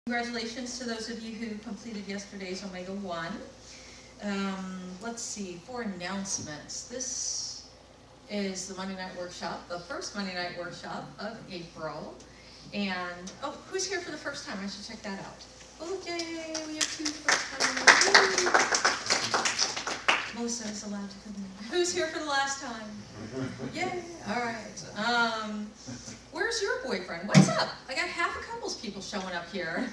Congratulations to those of you who completed yesterday's Omega 1. Let's see, for announcements, this is the Monday Night Workshop, the first Monday Night Workshop of April. And, oh, who's here for the first time? I should check that out. Oh, yay, we have two first timers. Melissa is allowed to come in. Who's here for the last time? Yay, all right. Where's your boyfriend? What's up? I got half a couple's people showing up here.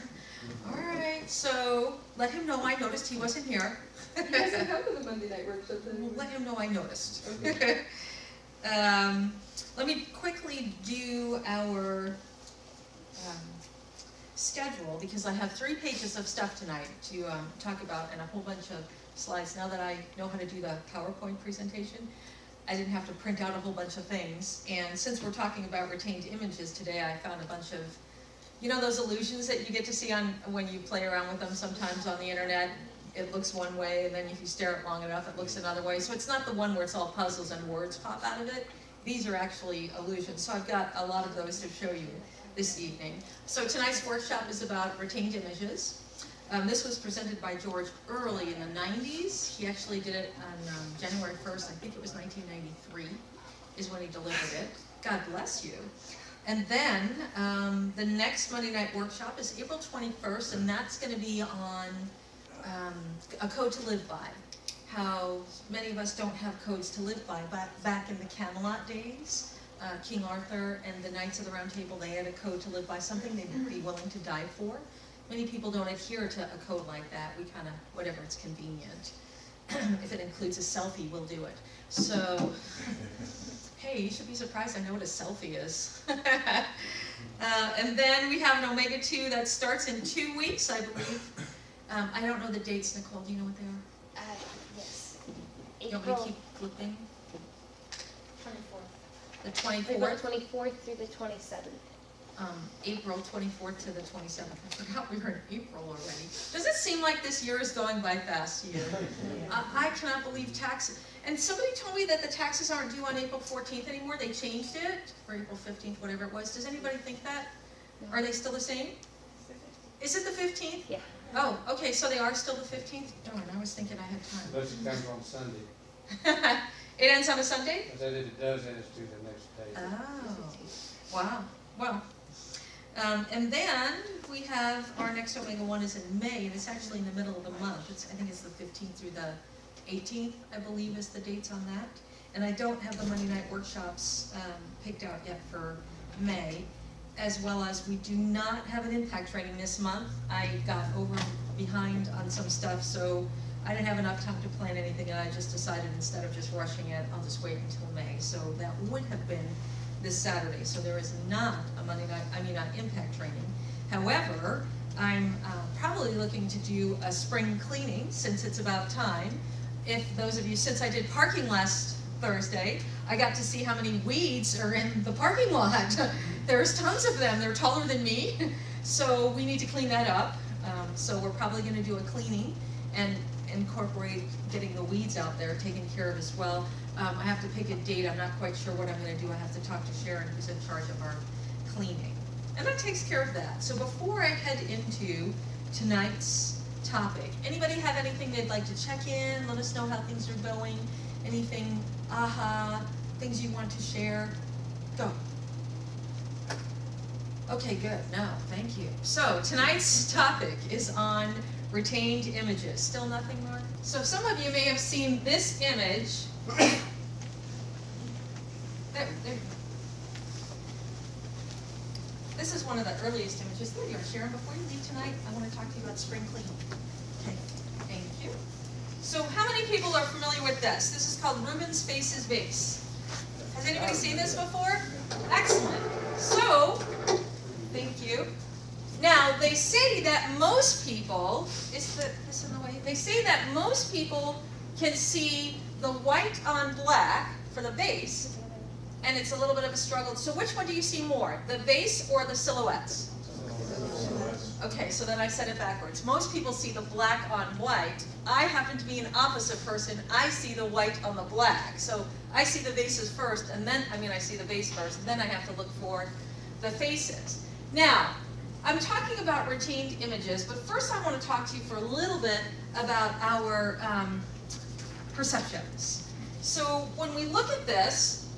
All right, so let him know I noticed he wasn't here. He doesn't come to the Monday Night Workshop anymore. Well, let him know I noticed. Okay. Let me quickly do our schedule, because I have 3 pages of stuff tonight to talk about and a whole bunch of slides. Now that I know how to do the PowerPoint presentation, I didn't have to print out a whole bunch of things. And since we're talking about retained images today, I found a bunch of, you know, those illusions that you get to see on when you play around with them sometimes on the internet. It looks one way, and then if you stare at it long enough, it looks another way. So it's not the one where it's all puzzles and words pop out of it. These are actually illusions. So I've got a lot of those to show you this evening. So tonight's workshop is about retained images. This was presented by George early in the 90s. He actually did it on January 1st, I think it was 1993, is when he delivered it. God bless you. And then the next Monday Night Workshop is April 21st, and that's going to be on a code to live by. How many of us don't have codes to live by. Back in the Camelot days, King Arthur and the Knights of the Round Table, they had a code to live by, something they'd be willing to die for. Many people don't adhere to a code like that. We kind of, whatever, it's convenient. If it includes a selfie, we'll do it. So, hey, you should be surprised I know what a selfie is. And then we have an Omega 2 that starts in 2 weeks, I believe. I don't know the dates, Nicole. Do you know what they are? Yes. You want me to keep flipping? 24th. The 24th? April 24th through the 27th. April 24th to the 27th. I forgot we were in April already. Does it seem like this year is going by fast to you? I cannot believe taxes. And somebody told me that the taxes aren't due on April 14th anymore. They changed it for April 15th, whatever it was. Does anybody think that? No. Are they still the same? Is it the 15th? Yeah. Oh, okay, so they are still the 15th? Darn, I was thinking I had time. But it comes on Sunday. It ends on a Sunday? I said if it does, then it's due the next day. Oh, wow. Well, and then we have our next Omega 1 is in May, and it's actually in the middle of the month. I think it's the 15th through the 18th, I believe, is the dates on that. And I don't have the Monday Night Workshops picked out yet for May, as well as we do not have an impact training this month. I got behind on some stuff, so I didn't have enough time to plan anything, and I just decided instead of just rushing it, I'll just wait until May. So that would have been this Saturday. So there is not a Monday night, impact training. However, I'm probably looking to do a spring cleaning since it's about time. If those of you, since I did parking last Thursday, I got to see how many weeds are in the parking lot. There's tons of them. They're taller than me. So we need to clean that up. So we're probably going to do a cleaning and incorporate getting the weeds out there taken care of as well. I have to pick a date. I'm not quite sure what I'm going to do. I have to talk to Sharon, who's in charge of our cleaning. And that takes care of that. So before I head into tonight's topic, anybody have anything they'd like to check in? Let us know how things are going. Anything, things you want to share? Go. Okay, good. No, thank you. So tonight's topic is on retained images. Still nothing, Mark? So some of you may have seen this image. There. This is one of the earliest images. There you are, Sharon. Before you leave tonight, I want to talk to you about spring cleaning. Okay, thank you. So how many people are familiar with this? This is called Rubens' Faces Vase. Has anybody seen this before? Excellent. So, thank you. Now, they say that most people, is this in the way? They say that most people can see the white on black for the vase, and it's a little bit of a struggle. So which one do you see more, the vase or the silhouettes? Okay, so then I said it backwards. Most people see the black on white. I happen to be an opposite person. I see the white on the black. So I see the vases first, and then, I see the vase first, and then I have to look for the faces. Now, I'm talking about retained images, but first I want to talk to you for a little bit about our perceptions. So when we look at this,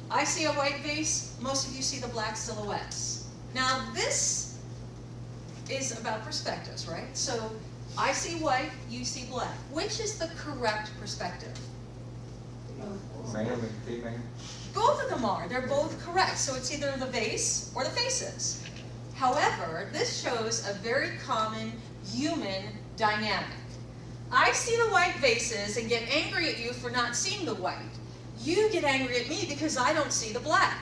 I see a white vase, most of you see the black silhouettes. Now this is about perspectives, right? So I see white, you see black. Which is the correct perspective? Male and female. Both of them are. They're both correct. So it's either the vase or the faces. However, this shows a very common human dynamic. I see the white vases and get angry at you for not seeing the white. You get angry at me because I don't see the black.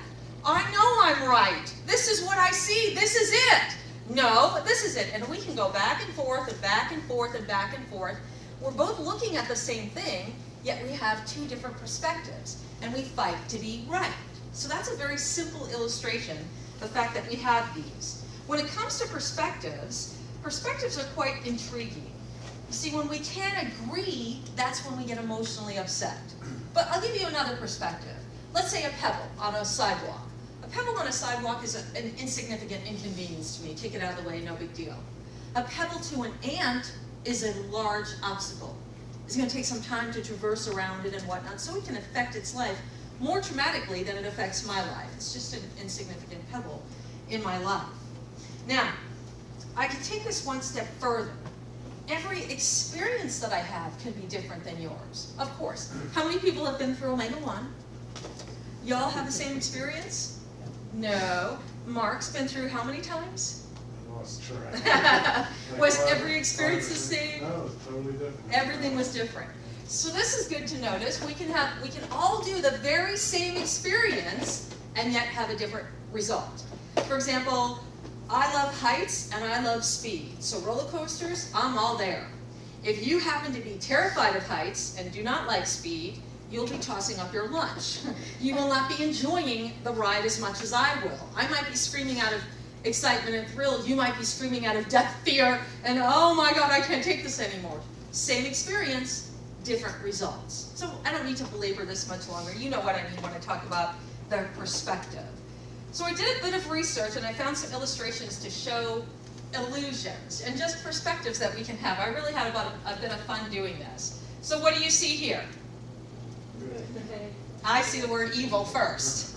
I know I'm right. This is what I see. This is it. No, this is it. And we can go back and forth and back and forth and back and forth. We're both looking at the same thing, yet we have two different perspectives. And we fight to be right. So that's a very simple illustration, the fact that we have these. When it comes to perspectives, perspectives are quite intriguing. You see, when we can't agree, that's when we get emotionally upset. But I'll give you another perspective. Let's say a pebble on a sidewalk. A pebble on a sidewalk is an insignificant inconvenience to me. Take it out of the way, no big deal. A pebble to an ant is a large obstacle. It's going to take some time to traverse around it and whatnot, so it can affect its life more traumatically than it affects my life. It's just an insignificant pebble in my life. Now, I can take this one step further. Every experience that I have can be different than yours. Of course. How many people have been through Omega 1? Y'all have the same experience? No. Mark's been through how many times? Lost track. Was every experience the same? No, it's totally different. Everything was different. So this is good to notice. We can all do the very same experience and yet have a different result. For example, I love heights and I love speed. So roller coasters, I'm all there. If you happen to be terrified of heights and do not like speed, you'll be tossing up your lunch. You will not be enjoying the ride as much as I will. I might be screaming out of excitement and thrill. You might be screaming out of death, fear, and oh my God, I can't take this anymore. Same experience, different results. So I don't need to belabor this much longer. You know what I mean when I talk about the perspective. So I did a bit of research and I found some illustrations to show illusions and just perspectives that we can have. I really had a bit of fun doing this. So what do you see here? I see the word evil first.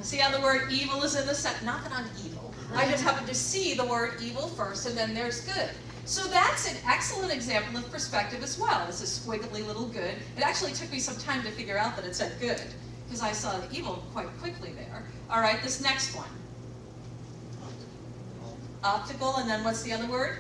See how the word evil is in the set? Not that I'm evil. I just happen to see the word evil first, and then there's good. So that's an excellent example of perspective as well. It's a squiggly little good. It actually took me some time to figure out that it said good, because I saw the evil quite quickly there. All right, this next one. Optical, and then what's the other word?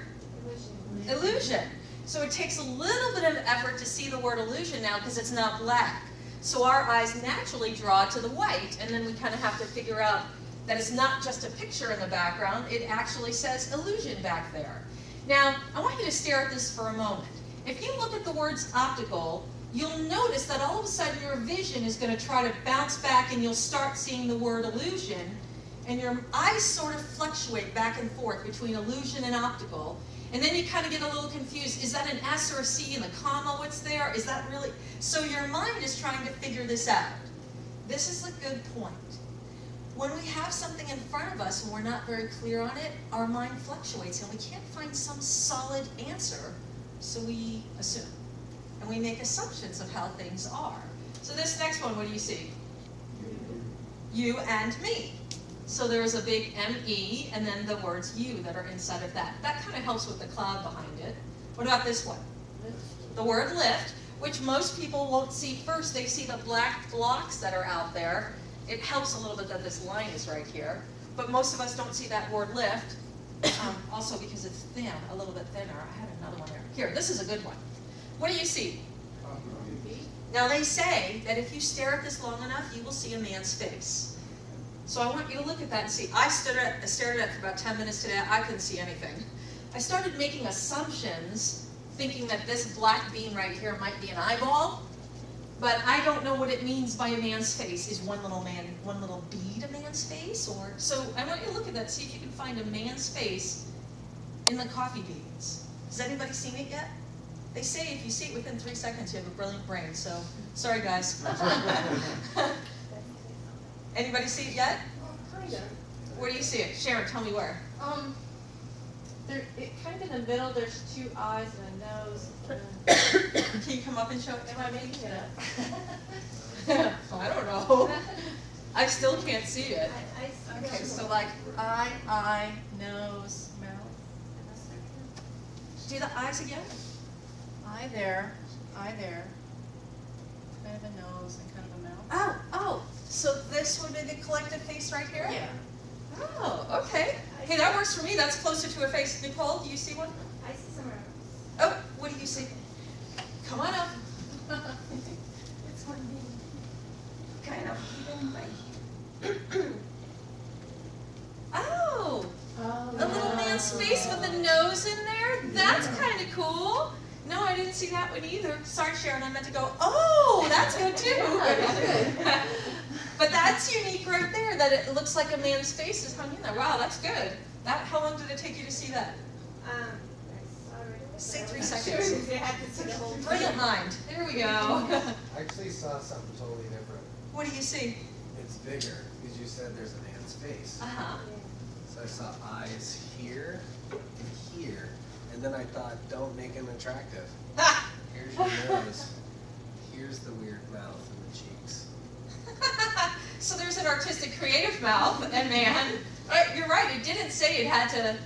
Illusion. So it takes a little bit of effort to see the word illusion now because it's not black. So our eyes naturally draw to the white, and then we kind of have to figure out that it's not just a picture in the background, it actually says illusion back there. Now, I want you to stare at this for a moment. If you look at the words optical, you'll notice that all of a sudden your vision is going to try to bounce back and you'll start seeing the word illusion, and your eyes sort of fluctuate back and forth between illusion and optical. And then you kind of get a little confused. Is that an S or a C in the comma? What's there? Is that really? So your mind is trying to figure this out. This is a good point. When we have something in front of us and we're not very clear on it, our mind fluctuates and we can't find some solid answer, so we assume. And we make assumptions of how things are. So this next one, what do you see? You and me. So there's a big M-E, and then the words you that are inside of that. That kind of helps with the cloud behind it. What about this one? The word lift, which most people won't see first. They see the black blocks that are out there. It helps a little bit that this line is right here. But most of us don't see that word lift, also because it's thin, a little bit thinner. I had another one there. Here, this is a good one. What do you see? Now they say that if you stare at this long enough, you will see a man's face. So I want you to look at that and see. I stared at it for about 10 minutes today. I couldn't see anything. I started making assumptions, thinking that this black bean right here might be an eyeball, but I don't know what it means by a man's face. Is one little bead a man's face? Or so I want you to look at that, see if you can find a man's face in the coffee beans. Has anybody seen it yet? They say if you see it within 3 seconds, you have a brilliant brain. So sorry, guys. Anybody see it yet? Kinda. Where do you see it? Sharon, tell me where. There, kind of in the middle, there's two eyes and a nose. Can you come up and show it? Am I making it up? I don't know. I still can't see it. Okay, so like eye, nose, mouth. Do the eyes again. Eye there, kind of a nose and kind of a mouth. Oh, so this would be the collective face right here? Yeah. Oh, okay. Hey, that works for me. That's closer to a face. Nicole, do you see one? I see some around. Oh, what do you see? Come on up. It's one being kind of even right here. Oh, Oh, a little man's face with a nose in there? That's kind of cool. No, I didn't see that one either. Sorry, Sharon, I meant to go, oh, that's good too. But that's unique right there, that it looks like a man's face is hung in there. Wow, that's good. How long did it take you to see that? Say 3 seconds. They have to see the whole. Brilliant mind. There we go. I actually saw something totally different. What do you see? It's bigger, because you said there's a man's face. Uh-huh. So I saw eyes here and here, and then I thought, don't make him attractive. Ha! Here's your nose. Here's the weird mouth and the cheeks. So there's an artistic, creative mouth, and man, you're right, it didn't say it had to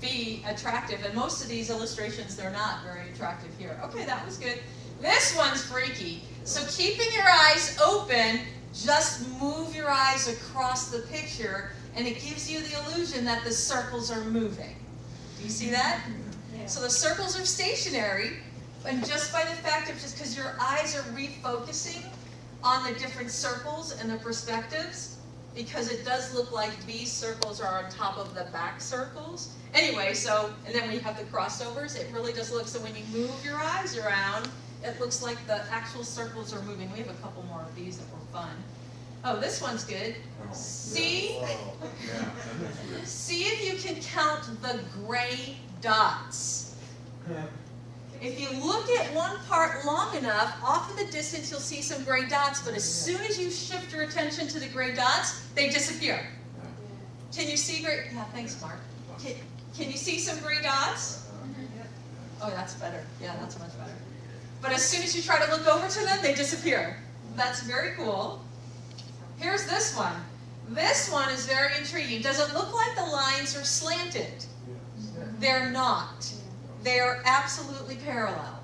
be attractive, and most of these illustrations, they're not very attractive here. Okay, that was good. This one's freaky. So keeping your eyes open, just move your eyes across the picture, and it gives you the illusion that the circles are moving. Do you see that? Yeah. So the circles are stationary, and just by the fact of just because your eyes are refocusing on the different circles and the perspectives, because it does look like these circles are on top of the back circles. Anyway, so, and then when you have the crossovers, it really does look, so when you move your eyes around, it looks like the actual circles are moving. We have a couple more of these that were fun. Oh, this one's good. See? See if you can count the gray dots. If you look at one part long enough, off in the distance you'll see some gray dots, but as soon as you shift your attention to the gray dots, they disappear. Can you see gray? Yeah, thanks, Mark. Can you see some gray dots? Oh, that's better. Yeah, that's much better. But as soon as you try to look over to them, they disappear. That's very cool. Here's this one. This one is very intriguing. Does it look like the lines are slanted? They're not. They're absolutely parallel.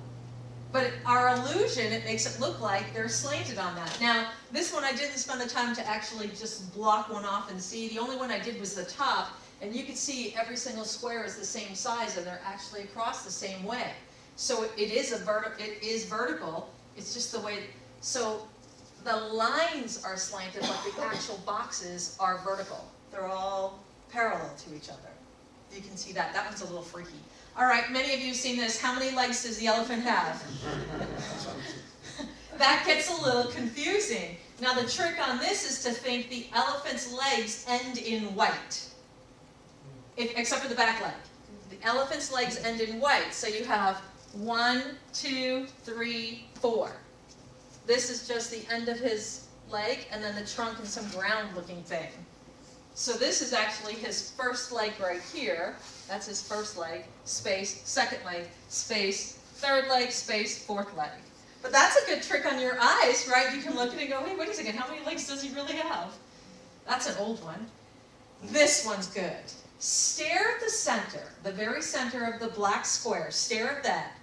But our illusion, it makes it look like they're slanted on that. Now, this one I didn't spend the time to actually just block one off and see. The only one I did was the top, and you could see every single square is the same size, and they're actually across the same way. So it is vertical. It's just the way. So the lines are slanted, but the actual boxes are vertical. They're all parallel to each other. You can see that. That one's a little freaky. All right, many of you have seen this. How many legs does the elephant have? That gets a little confusing. Now the trick on this is to think the elephant's legs end in white, except for the back leg. The elephant's legs end in white, so you have 1, 2, 3, 4. This is just the end of his leg, and then the trunk and some ground-looking thing. So this is actually his first leg right here. That's his first leg, space, second leg, space, third leg, space, fourth leg. But that's a good trick on your eyes, right? You can look at it and go, hey, wait a second, how many legs does he really have? That's an old one. This one's good. Stare at the center, the very center of the black square. Stare at that.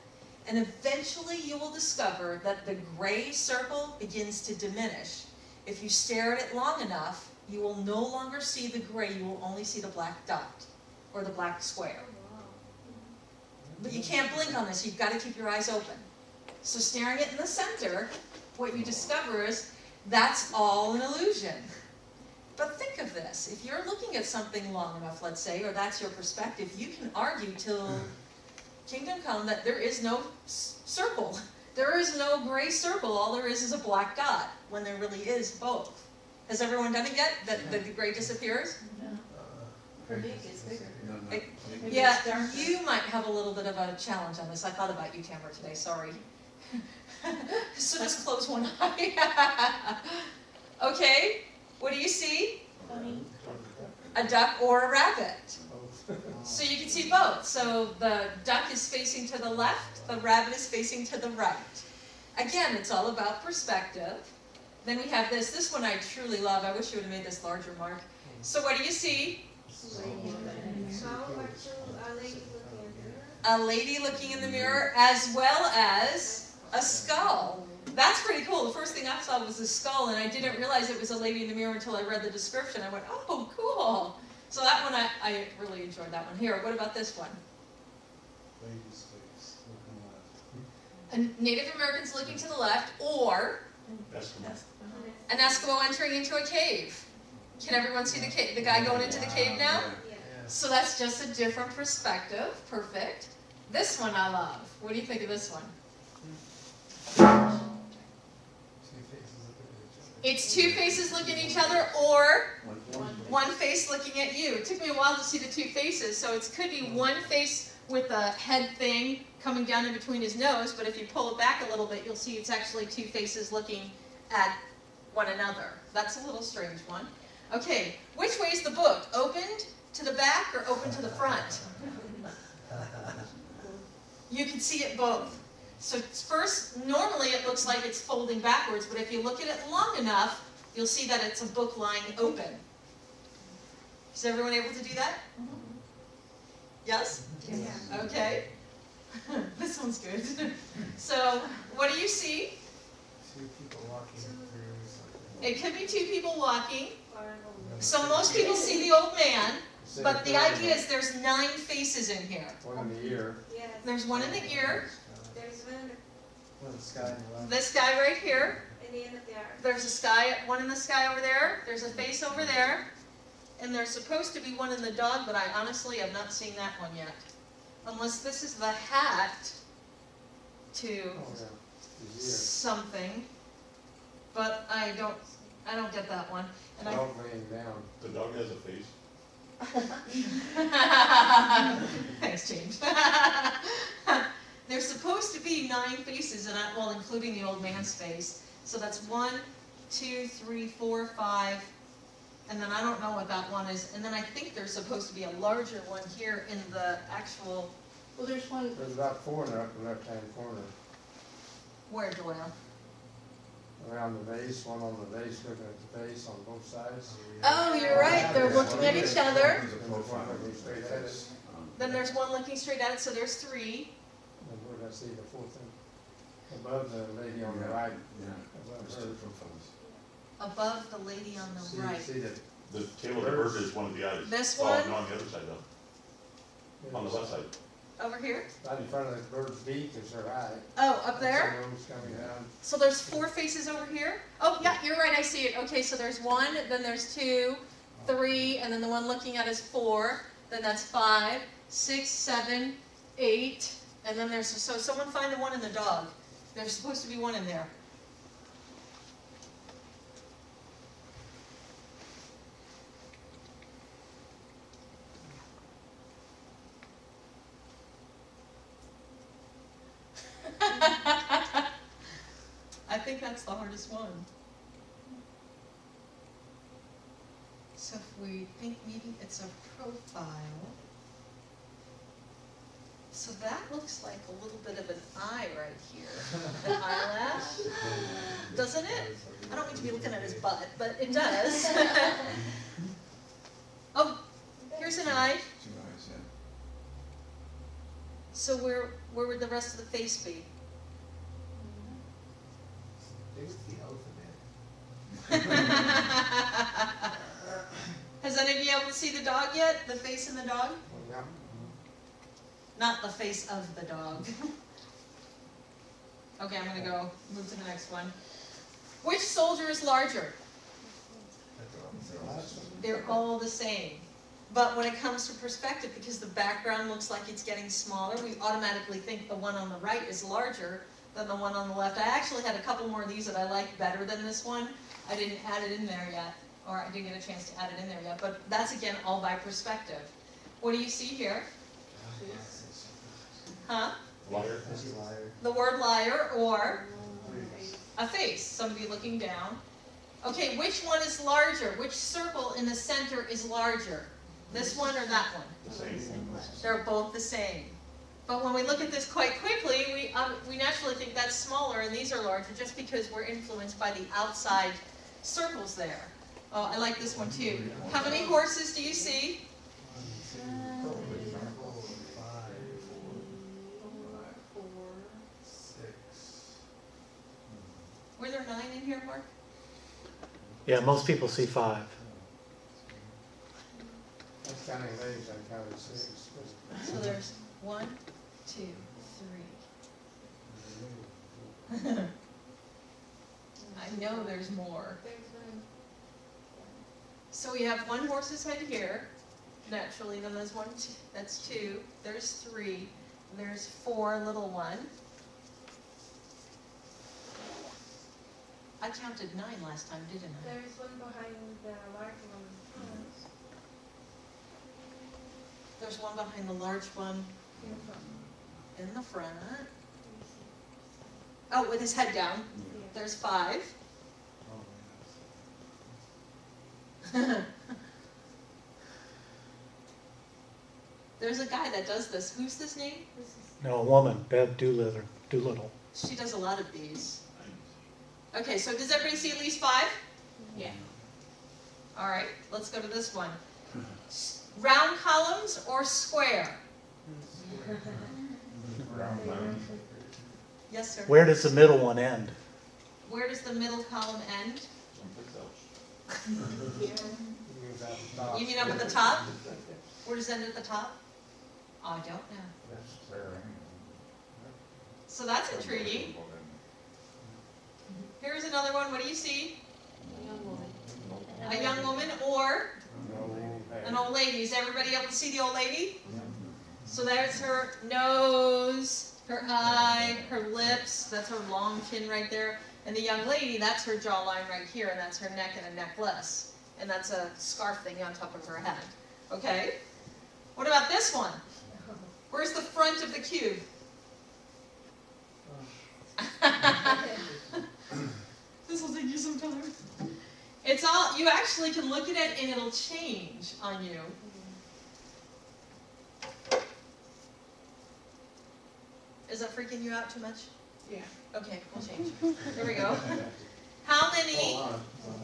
And eventually you will discover that the gray circle begins to diminish. If you stare at it long enough, you will no longer see the gray, you will only see the black dot, or the black square. But you can't blink on this, you've got to keep your eyes open. So staring it in the center, what you discover is that's all an illusion. But think of this, if you're looking at something long enough, let's say, or that's your perspective, you can argue till kingdom come that there is no circle. There is no gray circle, all there is a black dot, when there really is both. Has everyone done it yet? That the gray disappears? For me, it's bigger. Yeah, you might have a little bit of a challenge on this. I thought about you, Tamara, today, sorry. So just close one eye. Okay, what do you see? Bunny. A duck or a rabbit? So you can see both. So the duck is facing to the left, the rabbit is facing to the right. Again, it's all about perspective. Then we have this. This one I truly love. I wish you would have made this larger, Mark. So what do you see? A lady looking in the mirror, as well as a skull. That's pretty cool. The first thing I saw was a skull, and I didn't realize it was a lady in the mirror until I read the description. I went, oh, cool. So that one, I really enjoyed that one. Here, what about this one? Lady's face, looking left. Native Americans looking to the left, or an Eskimo entering into a cave. Can everyone see the guy going into the cave now? Yeah. So that's just a different perspective. Perfect. This one I love. What do you think of this one? It's two faces looking at each other, or one face looking at you. It took me a while to see the two faces, so it could be one face with a head thing coming down in between his nose, but if you pull it back a little bit, you'll see it's actually two faces looking at one another. That's a little strange one. Okay, which way is the book? Opened to the back or open to the front? You can see it both. So first, normally it looks like it's folding backwards, but if you look at it long enough, you'll see that it's a book lying open. Is everyone able to do that? Yes? Yeah. Okay. This one's good. So, what do you see? Two people walking through something. It could be two people walking. Or an old So most people see the old man, but the idea is there's 9 faces in here. One in the ear. Yes. There's one in the ear, There's one One in the sky and the left. this guy right here, in the end of the arm. there's one in the sky over there, there's a face over there, and there's supposed to be one in the dog, but I honestly have not seen that one yet. Unless this is the hat to Oh, yeah. His ear. something, but I don't get that one. And I Dog laying down. The dog has a face. Thanks, James. There's supposed to be 9 faces, and well, including the old man's face. So that's 1, 2, 3, 4, 5, and then I don't know what that one is. And then I think there's supposed to be a larger one here in the actual. Well, there's one, There's about 4 in the upper left-hand corner. Where, Joelle? Around the vase, one on the vase, looking at the vase on both sides. Oh, you're right. They're looking at each other. And there's one looking straight at it. Then there's one looking straight at it, so there's 3. And where did I see the 4th one? Above the lady on the right. Above her. Above the lady on the right. See that? The tail of the bird is one of the eyes. This Oh, one? no, on the other side though. On the left side. Over here? Right in front of the bird's beak is her eye. Oh, up there? That's the nose coming down. So there's 4 faces over here? Oh, yeah, you're right, I see it. Okay, so there's 1, then there's 2, 3, and then the one looking at is 4, then that's 5, 6, 7, 8, and then there's, so someone find the one in the dog. There's supposed to be one in there. I think that's the hardest one. So if we think maybe it's a profile. So that looks like a little bit of an eye right here. An eyelash. Doesn't it? I don't mean to be looking at his butt, but it does. Oh, here's an eye. So where would the rest of the face be? There's the elephant. Has any of you able to see the dog yet? The face in the dog? Yeah. Not the face of the dog. Okay, I'm gonna go move to the next one. Which soldier is larger? They're all the same. But when it comes to perspective, because the background looks like it's getting smaller, we automatically think the one on the right is larger than the one on the left. I actually had a couple more of these that I liked better than this one. I didn't add it in there yet, or I didn't get a chance to add it in there yet, but that's again all by perspective. What do you see here? Huh? Liar. The word liar or a face, somebody looking down. Okay, which one is larger? Which circle in the center is larger? This one or that one? The same. They're both the same. But when we look at this quite quickly, we naturally think that's smaller and these are larger just because we're influenced by the outside circles there. Oh, I like this one too. How many horses do you see? 1, 2, 3, 4, 5, 6. Were there 9 in here, Mark? Yeah, most people see 5. That's counting these, I counted 6. So there's 1, 2, 3. I know there's more. There's one. So we have 1 horse's head here, naturally, then there's 1, 2, that's 2, there's 3, there's 4 little 1. I counted 9 last time, didn't I? There's one behind the large one. There's one behind the large one In front. in the front. Oh, with his head down. Yeah. There's 5. Oh, There's a guy that does this. Who's this name? This is No, a woman, Bev Doolittle. She does a lot of these. Okay, so does everybody see at least 5? yeah. All right, let's go to this one. Round columns or square? Yes, sir. Where does the middle one end? Where does the middle column end? You mean up at the top? Where does it end at the top? I don't know. So that's intriguing. Here's another one. What do you see? A young woman or an old lady. Is everybody able to see the old lady? So there's her nose, her eye, her lips. That's her long chin right there. And the young lady, that's her jawline right here, and that's her neck and a necklace. And that's a scarf thing on top of her head. Okay? What about this one? Where's the front of the cube? This will take you some time. It's all, you actually can look at it and it'll change on you. Is that freaking you out too much? Yeah. Okay, we'll change. There we go. How many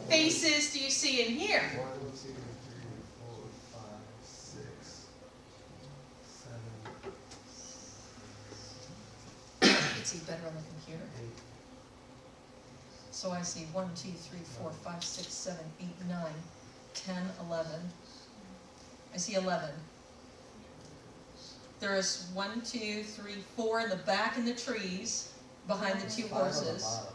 faces do you see in here? 1, 2, 3, 4, 5, 6, 7, You can see better on the computer. 8. So I see 1, 2, 3, 4, 5, 6, 7, 8, 9, 10, 11. I see 11. There is 1, 2, 3, 4 in the back in the trees behind the 2 5 on the horses. bottom.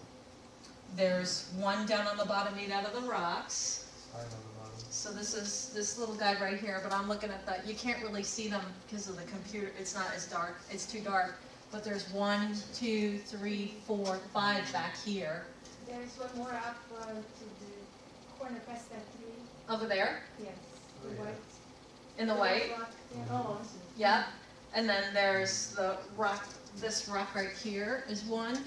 There's 1 down on the bottom made out of the rocks. 5 on the bottom. So this is this little guy right here, but I'm looking at that. You can't really see them because of the computer. It's not as dark. It's too dark. But there's 1, 2, 3, 4, 5 back here. There's one more up to the corner past that tree. Over there, Yes. The Oh, yeah. white. in the white. rock there. Oh, Yep. And then there's the rock, this rock right here is 1.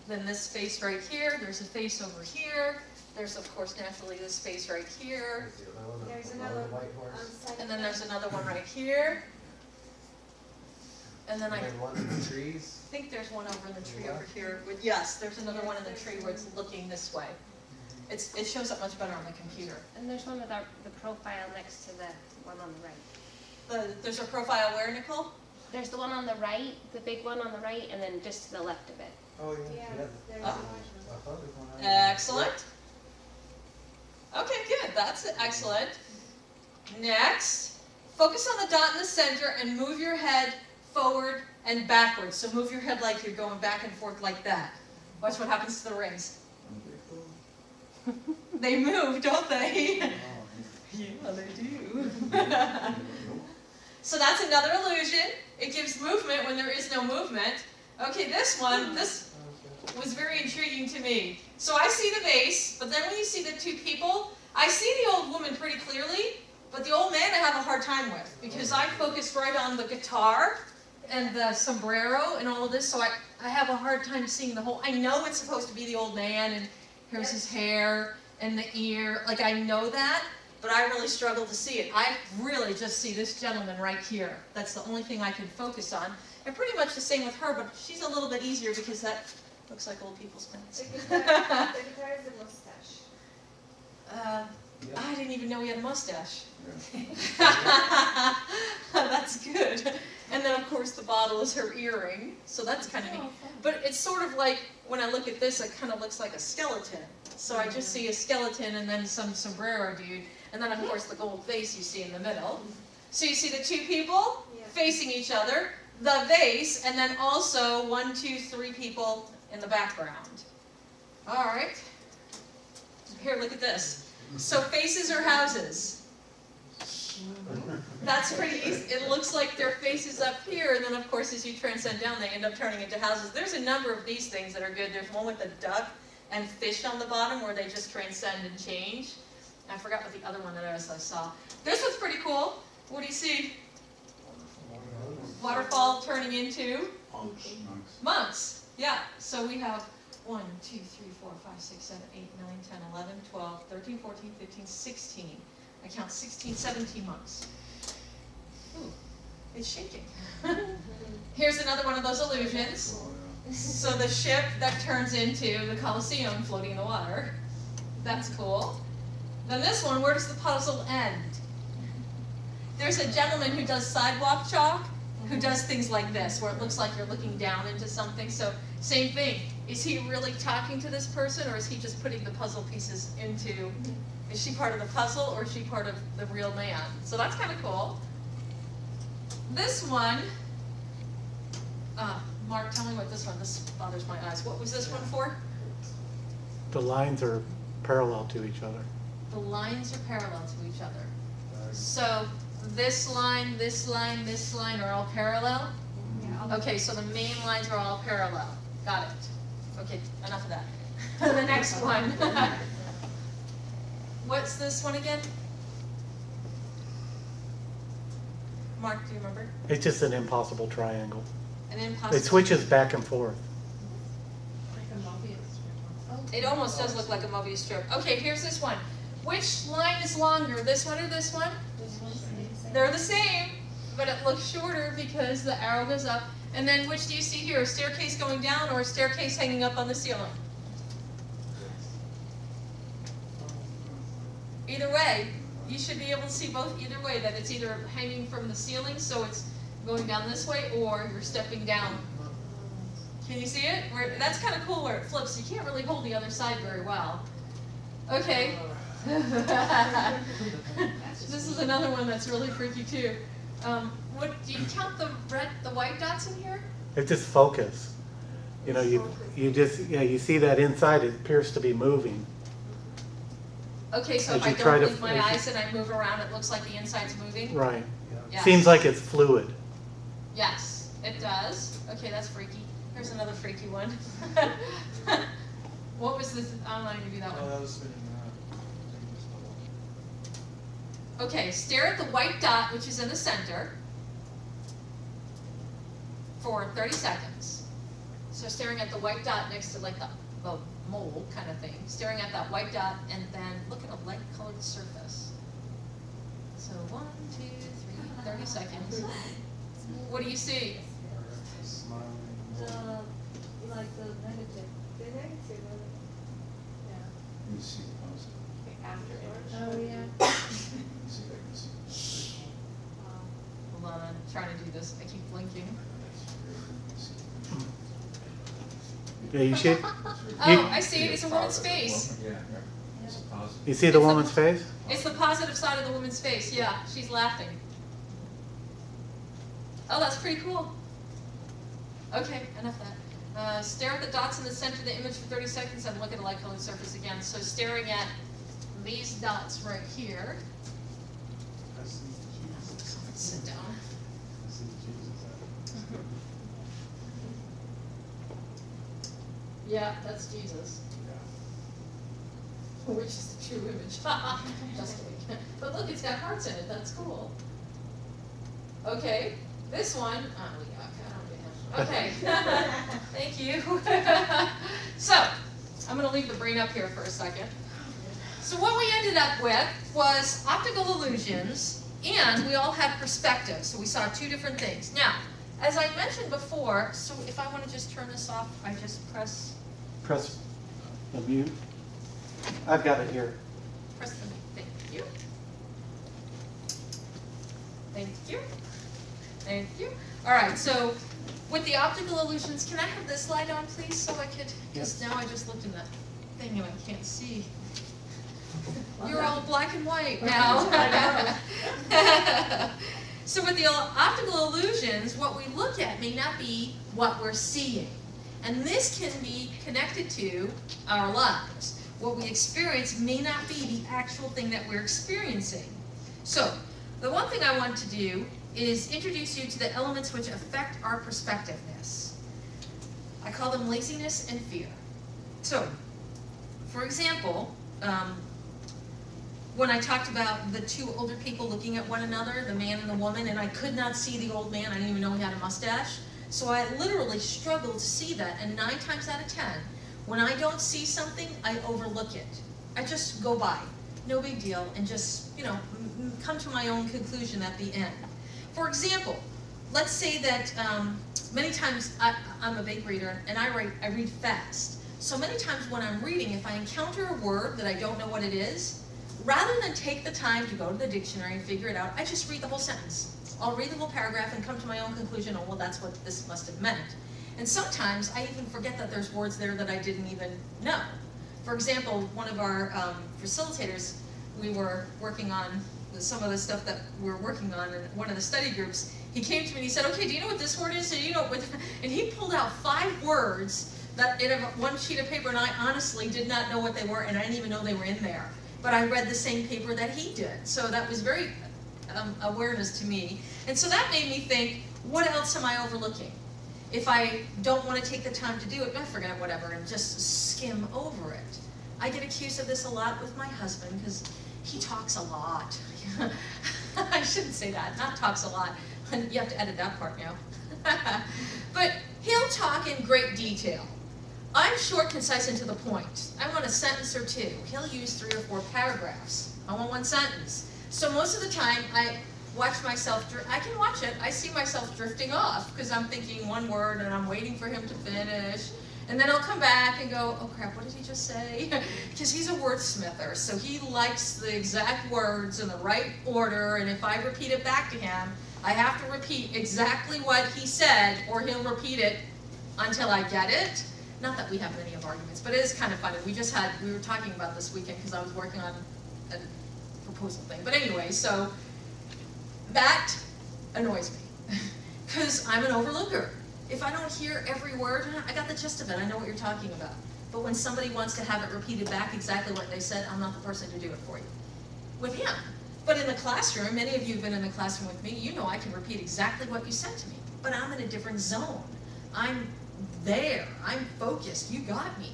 Then this face right here, there's a face over here. There's of course naturally this face right here. There's the other one, There's the another white on horse. the side. And then there's another one right here. And then I And then one in the trees. think there's one over in the tree over here. Yes, there's another one in the tree where it's looking this way. It shows up much better on the computer. And there's one with the profile next to the one on the right. There's a profile where, Nicole? There's the one on the right, the big one on the right, and then just to the left of it. Oh, Yes, there's Oh. one. I thought there was one on Excellent. Okay, good. That's excellent. Next, focus on the dot in the center and move your head forward and backwards. So move your head like you're going back and forth like that. Watch what happens to the rings. They move, don't they? Yeah, they do. So that's another illusion. It gives movement when there is no movement. Okay, this one, this was very intriguing to me. So I see the vase, but then when you see the 2 people, I see the old woman pretty clearly, but the old man I have a hard time with because I focused right on the guitar and the sombrero and all of this, so I have a hard time seeing the whole. I know it's supposed to be the old man, and here's his hair and the ear, like I know that, but I really struggle to see it. I really just see this gentleman right here. That's the only thing I can focus on. And pretty much the same with her, but she's a little bit easier because that looks like old people's pants. The guitar is the mustache. I didn't even know he had a mustache. That's good. And then, of course, the bottle is her earring, so that's kind of neat. But it's sort of like, when I look at this, it kind of looks like a skeleton. So I just see a skeleton and then some sombrero dude, and then, of course, the gold face you see in the middle. So you see the two people facing each other, the vase, and then also 1, 2, 3 people in the background. All right. Here, look at this. So faces or houses? That's pretty easy. It looks like their faces up here, and then of course as you transcend down, they end up turning into houses. There's a number of these things that are good. There's one with a duck and fish on the bottom where they just transcend and change. I forgot what the other one that I saw. This one's pretty cool. What do you see? Waterfall turning into monks. Yeah. So we have 1, 2, 3, 4, 5, 6, 7, 8, 9, 10, 11, 12, 13, 14, 15, 16. I count 16, 17 monks. Ooh, it's shaking. Here's another one of those illusions. So the ship that turns into the Colosseum floating in the water. That's cool. Then this one, where does the puzzle end? There's a gentleman who does sidewalk chalk, who does things like this, where it looks like you're looking down into something. So same thing. Is he really talking to this person, or is he just putting the puzzle pieces into... Is she part of the puzzle, or is she part of the real man? So that's kind of cool. This one, Mark, tell me what this one, this bothers my eyes. What was this one for? The lines are parallel to each other. The lines are parallel to each other. So this line, this line, this line are all parallel? Yeah. Okay, so the main lines are all parallel. Got it. Okay, enough of that. The next one. What's this one again? Mark, do you remember? It's just an impossible triangle. An impossible. It switches back and forth. It almost does look like a Mobius strip. Okay, here's this one. Which line is longer, this one or this one? They're the same, but it looks shorter because the arrow goes up. And then which do you see here? A staircase going down or a staircase hanging up on the ceiling? Either way, you should be able to see both either way, that it's either hanging from the ceiling, so it's going down this way, or you're stepping down. Can you see it? That's kind of cool where it flips. You can't really hold the other side very well. Okay. This is another one that's really freaky too. What do you count the white dots in here? It's just focus. You know, you see that inside, it appears to be moving. Okay, so As if I you try don't to- blink my eyes and I move around, it looks like the inside's moving? Right. Yes. Seems like it's fluid. Yes, it does. Okay, that's freaky. Here's another freaky one. What was this? I'm not going to do that one. that was spinning that. Okay, stare at the white dot, which is in the center, for 30 seconds. So staring at the white dot next to like the mole kind of thing. Staring at that white dot and then look at a light-colored surface. So 1, 2, 3, 30 seconds. What do you see? Smiling. Like the negative. The negative. Yeah. You see the positive. Afterwards. Oh, yeah. See if I can see. Hold on, I'm trying to do this. I keep blinking. Yeah, you should. Oh, I see it. It's a woman's face. Yeah, it's a positive. You see the woman's face? It's the positive side of the woman's face. Yeah, she's laughing. Oh, that's pretty cool. Okay, enough of that. Stare at the dots in the center of the image for 30 seconds and look at a light-colored surface again. So staring at these dots right here. I see Jesus. Sit down. I see Jesus. Yeah, that's Jesus. Yeah. Which is the true image. Just kidding. But look, it's got hearts in it. That's cool. Okay, this one. Oh, yuck. I don't really have. Okay. Thank you. So, I'm going to leave the brain up here for a second. So what we ended up with was optical illusions, and we all had perspective. So we saw two different things. Now, as I mentioned before, so if I want to just turn this off, I just press the mute. I've got it here. the thank you. Thank you. Thank you. All right, so with the optical illusions, can I have this light on, please, so I could, because now I just looked in that thing and I can't see. You're all black and white now. So with the optical illusions, what we look at may not be what we're seeing. And this can be connected to our lives. What we experience may not be the actual thing that we're experiencing. So, the one thing I want to do is introduce you to the elements which affect our perspectiveness. I call them laziness and fear. So, for example, when I talked about the two older people looking at one another, the man and the woman, and I could not see the old man, I didn't even know he had a mustache. So I literally struggled to see that, and 9 times out of 10, when I don't see something, I overlook it. I just go by, no big deal, and just, you know, come to my own conclusion at the end. For example, let's say that many times I'm a big reader, and I read fast. So many times when I'm reading, if I encounter a word that I don't know what it is, rather than take the time to go to the dictionary and figure it out, I just read the whole sentence. I'll read the whole paragraph and come to my own conclusion, oh, well, that's what this must have meant. And sometimes I even forget that there's words there that I didn't even know. For example, one of our facilitators, we were working on some of the stuff that we're working on in one of the study groups. He came to me and he said, okay, do you know what this word is? Do you know what? And he pulled out 5 words that in one sheet of paper, and I honestly did not know what they were, and I didn't even know they were in there. But I read the same paper that he did. So that was very awareness to me. And so that made me think, what else am I overlooking? If I don't want to take the time to do it, I forget whatever and just skim over it. I get accused of this a lot with my husband because he talks a lot. I shouldn't say that, not talks a lot. You have to edit that part now. But he'll talk in great detail. I'm short, concise, and to the point. I want a sentence or 2. He'll use 3 or 4 paragraphs. I want 1 sentence. So most of the time, I watch myself, I can watch it, I see myself drifting off because I'm thinking one word and I'm waiting for him to finish. And then I'll come back and go, oh crap, what did he just say? Because he's a wordsmither, so he likes the exact words in the right order, and if I repeat it back to him, I have to repeat exactly what he said, or he'll repeat it until I get it. Not that we have any of arguments, but it is kind of funny. We were talking about this weekend because I was working on a proposal thing. But anyway, so that annoys me because I'm an overlooker. If I don't hear every word, I got the gist of it. I know what you're talking about. But when somebody wants to have it repeated back exactly what they said, I'm not the person to do it for you. With him. But in the classroom, many of you have been in the classroom with me, you know I can repeat exactly what you said to me. But I'm in a different zone. I'm there. I'm focused. You got me.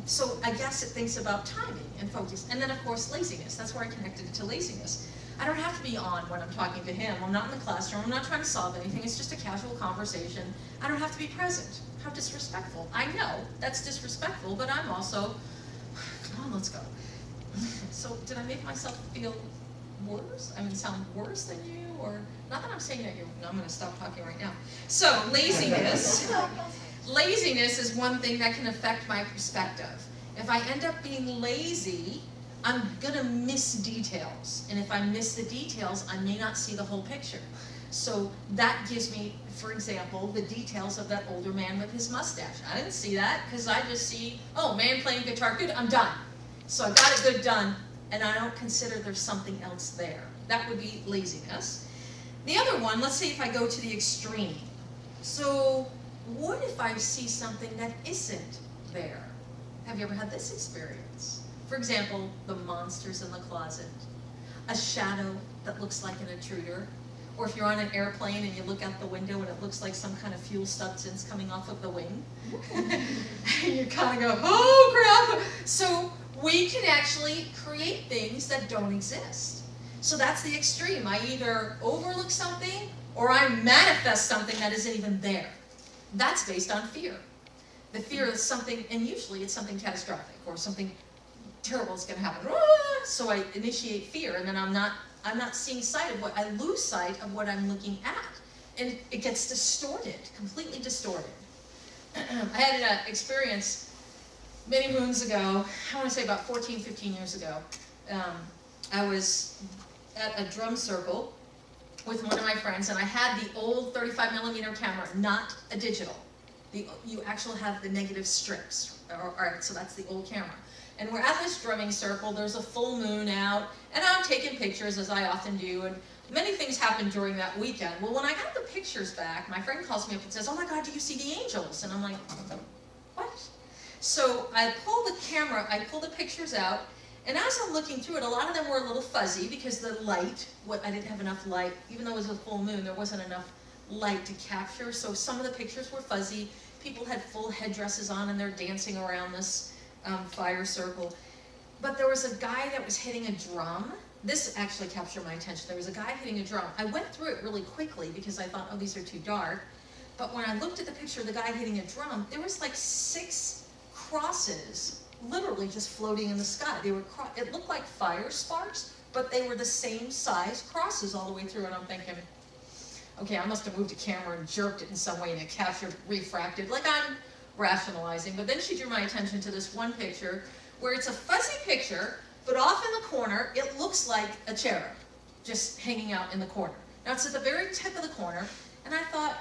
So I guess it thinks about timing and focus. And then, of course, laziness. That's where I connected it to laziness. I don't have to be on when I'm talking to him. I'm not in the classroom. I'm not trying to solve anything. It's just a casual conversation. I don't have to be present. How disrespectful. I know that's disrespectful, but I'm also, come on, let's go. So did I make myself feel worse? I mean, sound worse than you? Or, not that I'm saying that I'm going to stop talking right now. So, laziness. Laziness is one thing that can affect my perspective. If I end up being lazy, I'm going to miss details. And if I miss the details, I may not see the whole picture. So that gives me, for example, the details of that older man with his mustache. I didn't see that because I just see, oh, man playing guitar, good, I'm done. So I got it good done, and I don't consider there's something else there. That would be laziness. The other one, let's say if I go to the extreme. So what if I see something that isn't there? Have you ever had this experience? For example, the monsters in the closet, a shadow that looks like an intruder, or if you're on an airplane and you look out the window and it looks like some kind of fuel substance coming off of the wing, and you kind of go, oh crap! So we can actually create things that don't exist. So that's the extreme. I either overlook something or I manifest something that isn't even there. That's based on fear. The fear is something, and usually it's something catastrophic or something terrible is gonna happen. So I initiate fear, and then I'm not seeing sight of I lose sight of what I'm looking at. And it gets distorted, completely distorted. I had an experience many moons ago, I want to say about 14, 15 years ago. I was at a drum circle with one of my friends, and I had the old 35mm camera, not a digital. You actually have the negative strips, alright, so that's the old camera. And we're at this drumming circle, there's a full moon out, and I'm taking pictures as I often do, and many things happened during that weekend. Well, when I got the pictures back, my friend calls me up and says, "Oh my God, do you see the angels?" And I'm like, what? So I pull the pictures out, and as I'm looking through it, a lot of them were a little fuzzy because the light, I didn't have enough light, even though it was a full moon, there wasn't enough light to capture, so some of the pictures were fuzzy. People had full headdresses on and they're dancing around this fire circle. But there was a guy that was hitting a drum. This actually captured my attention. There was a guy hitting a drum. I went through it really quickly because I thought, oh, these are too dark. But when I looked at the picture of the guy hitting a drum, there was like 6 crosses literally just floating in the sky. It looked like fire sparks, but they were the same size crosses all the way through. And I'm thinking, okay, I must have moved a camera and jerked it in some way and it captured, refracted, like I'm rationalizing. But then she drew my attention to this one picture where it's a fuzzy picture, but off in the corner, it looks like a cherub just hanging out in the corner. Now it's at the very tip of the corner, and I thought,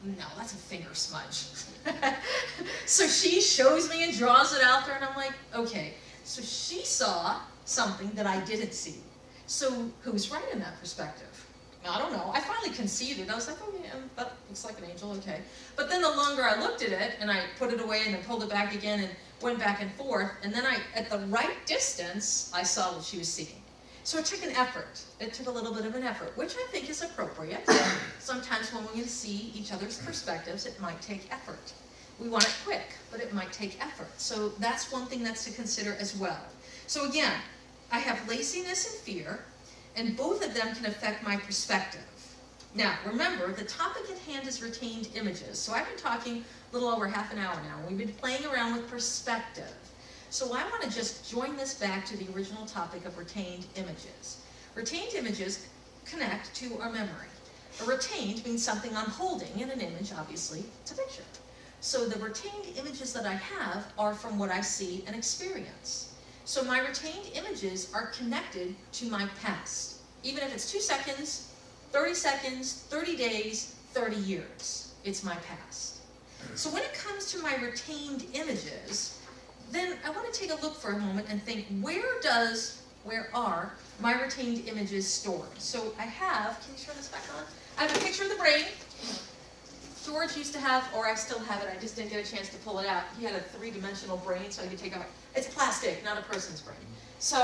no, that's a finger smudge. So she shows me and draws it out there, and I'm like, okay. So she saw something that I didn't see. So who's right in that perspective? I don't know. I finally conceded. I was like, oh yeah, that looks like an angel, okay. But then the longer I looked at it, and I put it away and then pulled it back again and went back and forth, and then at the right distance, I saw what she was seeing. So it took an effort. It took a little bit of an effort, which I think is appropriate. Sometimes when we see each other's perspectives, it might take effort. We want it quick, but it might take effort. So that's one thing that's to consider as well. So again, I have laziness and fear, and both of them can affect my perspective. Now, remember, the topic at hand is retained images. So I've been talking a little over half an hour now. We've been playing around with perspective. So I want to just join this back to the original topic of retained images. Retained images connect to our memory. A retained means something I'm holding, and an image, obviously, it's a picture. So the retained images that I have are from what I see and experience. So my retained images are connected to my past. Even if it's 2 seconds, 30 seconds, 30 days, 30 years, it's my past. So when it comes to my retained images, then I want to take a look for a moment and think, where are my retained images stored? So I have, can you turn this back on? I have a picture of the brain. George used to have, or I still have it, I just didn't get a chance to pull it out. He had a 3-dimensional brain, so I could take out, it's plastic, not a person's brain. So,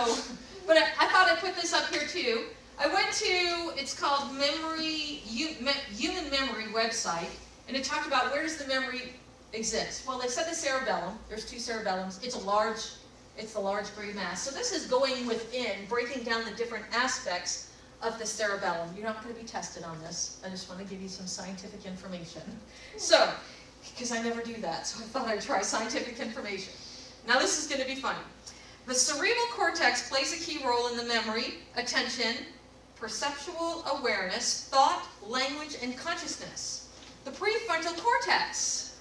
but I thought I'd put this up here too. I went to, it's called Human Memory website, and it talked about where does the memory exist. Well, they said the cerebellum, there's 2 cerebellums, it's the large gray mass. So this is going within, breaking down the different aspects of the cerebellum. You're not going to be tested on this. I just want to give you some scientific information. So, because I never do that, so I thought I'd try scientific information. Now this is going to be funny. The cerebral cortex plays a key role in the memory, attention, perceptual awareness, thought, language, and consciousness. The prefrontal cortex,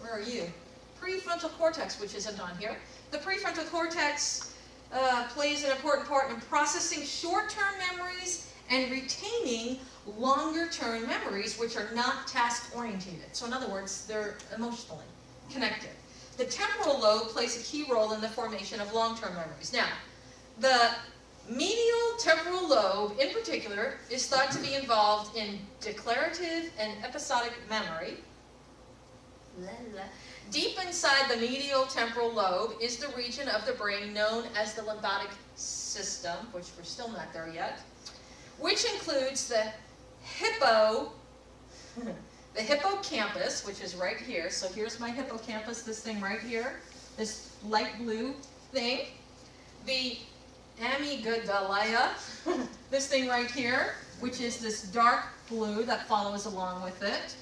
where are you? Prefrontal cortex, which isn't on here. The prefrontal cortex plays an important part in processing short-term memories and retaining longer-term memories, which are not task-orientated. So in other words, they're emotionally connected. The temporal lobe plays a key role in the formation of long-term memories. Now, the medial temporal lobe, in particular, is thought to be involved in declarative and episodic memory. Deep inside the medial temporal lobe is the region of the brain known as the limbic system, which we're still not there yet, which includes the hippocampus, which is right here. So here's my hippocampus, this thing right here, this light blue thing. The amygdala, this thing right here, which is this dark blue that follows along with it.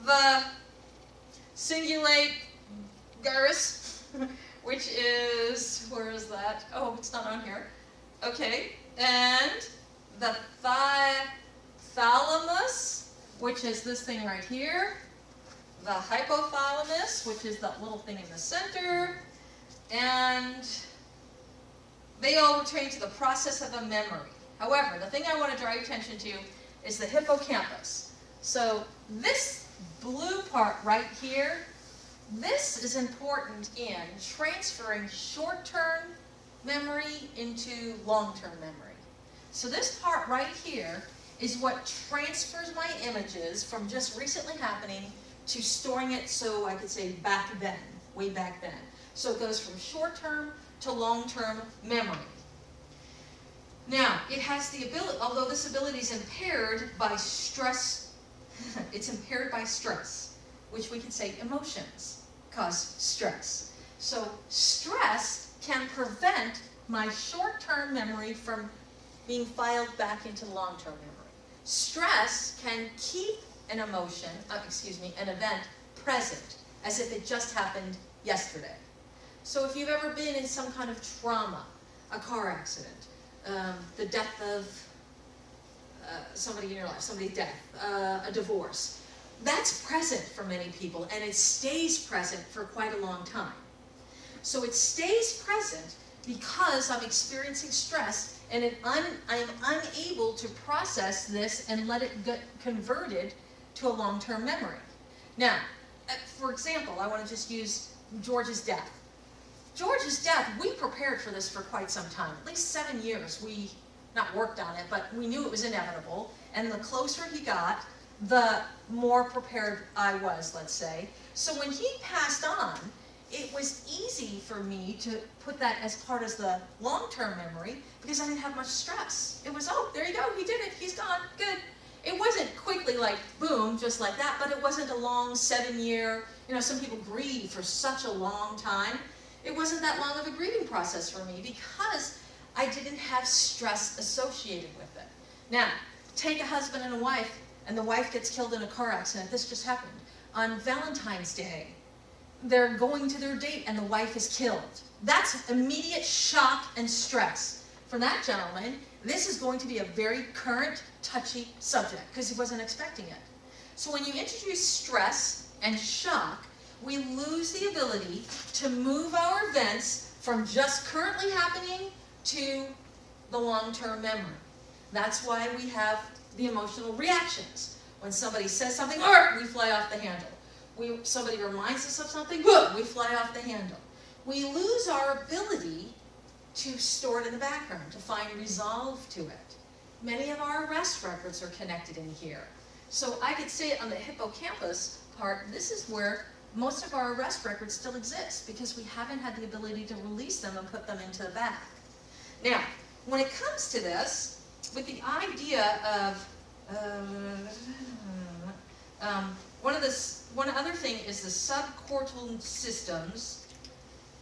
The cingulate gyrus, which is, where is that? Okay, and the thalamus, which is this thing right here, the hypothalamus, which is that little thing in the center, and they all pertain to the process of a memory. However, the thing I want to draw your attention to is the hippocampus. So this blue part right here, this is important in transferring short-term memory into long-term memory. So this part right here is what transfers my images from just recently happening to storing it, so I could say back then, way back then. So it goes from short-term to long-term memory. Now, it has the ability, although this ability is impaired by stress, it's impaired by stress, which we can say emotions cause stress. So stress can prevent my short-term memory from being filed back into long-term memory. Stress can keep an emotion, an event present as if it just happened yesterday. So if you've ever been in some kind of trauma, a car accident, the death of somebody in your life, somebody's death, a divorce, that's present for many people, and it stays present for quite a long time. So it stays present because I'm experiencing stress, and I'm unable to process this and let it get converted to a long-term memory. Now, for example, I want to just use George's death. George's death, we prepared for this for quite some time, at least 7 years. We not worked on it, but we knew it was inevitable, and the closer he got, the more prepared I was, let's say. So when he passed on, it was easy for me to put that as part of the long-term memory because I didn't have much stress. It was, oh, there you go, he did it, he's gone, good. It wasn't quickly like, boom, just like that, but it wasn't a long 7-year, some people grieve for such a long time. It wasn't that long of a grieving process for me because I didn't have stress associated with it. Now, take a husband and a wife, and the wife gets killed in a car accident. This just happened. On Valentine's Day, they're going to their date and the wife is killed. That's immediate shock and stress. For that gentleman, this is going to be a very current, touchy subject because he wasn't expecting it. So when you introduce stress and shock, we lose the ability to move our events from just currently happening to the long-term memory. That's why we have the emotional reactions. When somebody says something, we fly off the handle. Somebody reminds us of something, we fly off the handle. We lose our ability to store it in the background, to find resolve to it. Many of our arrest records are connected in here. So I could say on the hippocampus part, this is where most of our arrest records still exist because we haven't had the ability to release them and put them into the back. Now, when it comes to this, with the idea of, one other thing is the subcortical systems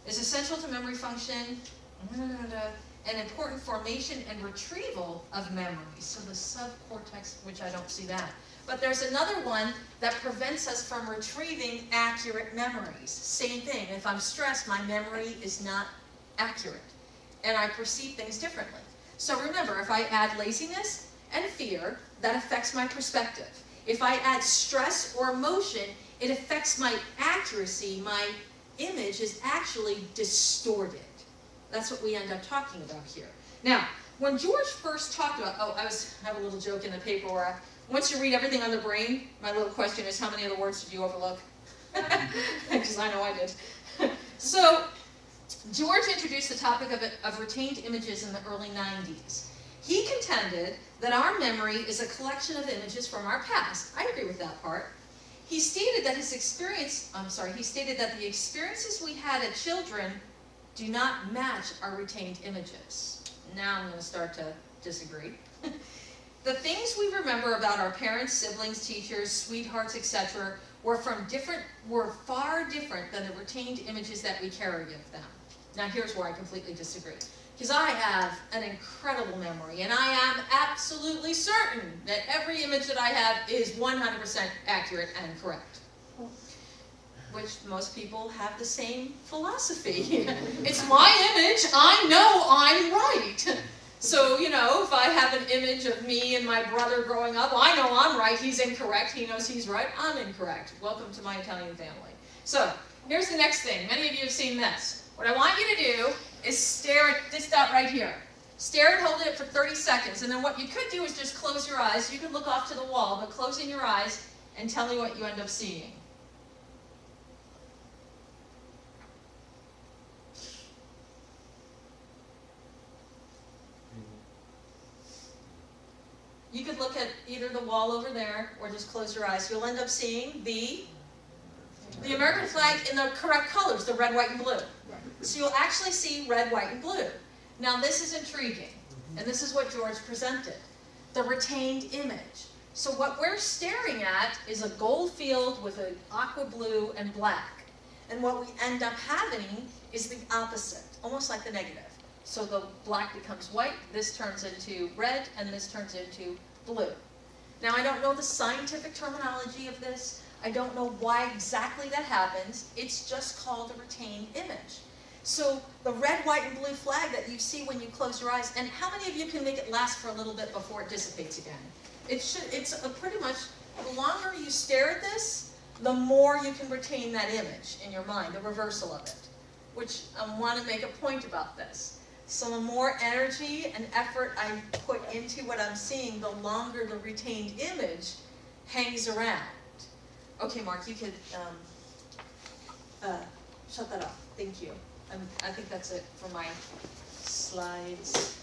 is essential to memory function, and important formation and retrieval of memories. So the subcortex, which I don't see that. But there's another one that prevents us from retrieving accurate memories. Same thing, if I'm stressed, my memory is not accurate, and I perceive things differently. So remember, if I add laziness and fear, that affects my perspective. If I add stress or emotion, it affects my accuracy. My image is actually distorted. That's what we end up talking about here. Now, when George first talked about, I have a little joke in the paper where once you read everything on the brain, my little question is, how many of the words did you overlook? Because I know I did. So, George introduced the topic of retained images in the early 90s. He contended that our memory is a collection of images from our past. I agree with that part. He stated that the experiences we had as children do not match our retained images. Now I'm going to start to disagree. The things we remember about our parents, siblings, teachers, sweethearts, etc. were far different than the retained images that we carry of them. Now here's where I completely disagree. Because I have an incredible memory, and I am absolutely certain that every image that I have is 100% accurate and correct. Which most people have the same philosophy. It's my image, I know I'm right. So, you know, if I have an image of me and my brother growing up, well, I know I'm right, he's incorrect, he knows he's right, I'm incorrect. Welcome to my Italian family. So, here's the next thing. Many of you have seen this. What I want you to do is stare at this dot right here. Stare and hold it for 30 seconds. And then what you could do is just close your eyes. You could look off to the wall, but closing your eyes and tell me what you end up seeing. You could look at either the wall over there or just close your eyes. You'll end up seeing the American flag in the correct colors, the red, white, and blue. So you'll actually see red, white, and blue. Now this is intriguing, and this is what George presented, the retained image. So what we're staring at is a gold field with an aqua blue and black. And what we end up having is the opposite, almost like the negative. So the black becomes white, this turns into red, and this turns into blue. Now I don't know the scientific terminology of this. I don't know why exactly that happens. It's just called a retained image. So the red, white, and blue flag that you see when you close your eyes, and how many of you can make it last for a little bit before it dissipates again? It's pretty much, the longer you stare at this, the more you can retain that image in your mind, the reversal of it, which I want to make a point about this. So the more energy and effort I put into what I'm seeing, the longer the retained image hangs around. Okay, Mark, you could shut that off. Thank you. I think that's it for my slides.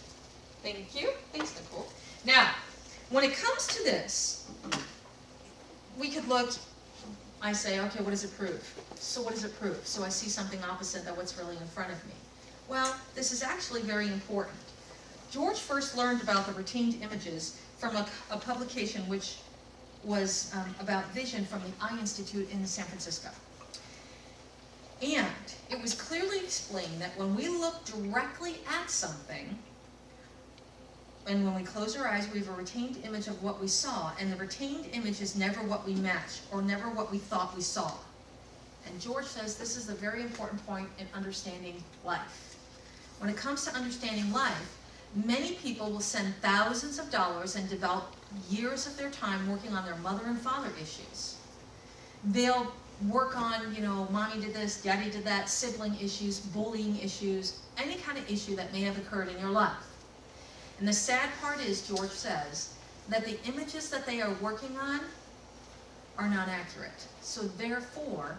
Thank you. Thanks, Nicole. Now, when it comes to this, we could look, I say, okay, what does it prove? So what does it prove? So I see something opposite than what's really in front of me. Well, this is actually very important. George first learned about the retained images from a publication which was about vision from the Eye Institute in San Francisco. And it was clearly explained that when we look directly at something, and when we close our eyes, we have a retained image of what we saw, and the retained image is never what we match, or never what we thought we saw. And George says this is a very important point in understanding life. When it comes to understanding life, many people will spend thousands of dollars and develop years of their time working on their mother and father issues. They'll work on, you know, mommy did this, daddy did that, sibling issues, bullying issues, any kind of issue that may have occurred in your life. And the sad part is, George says, that the images that they are working on are not accurate. So therefore,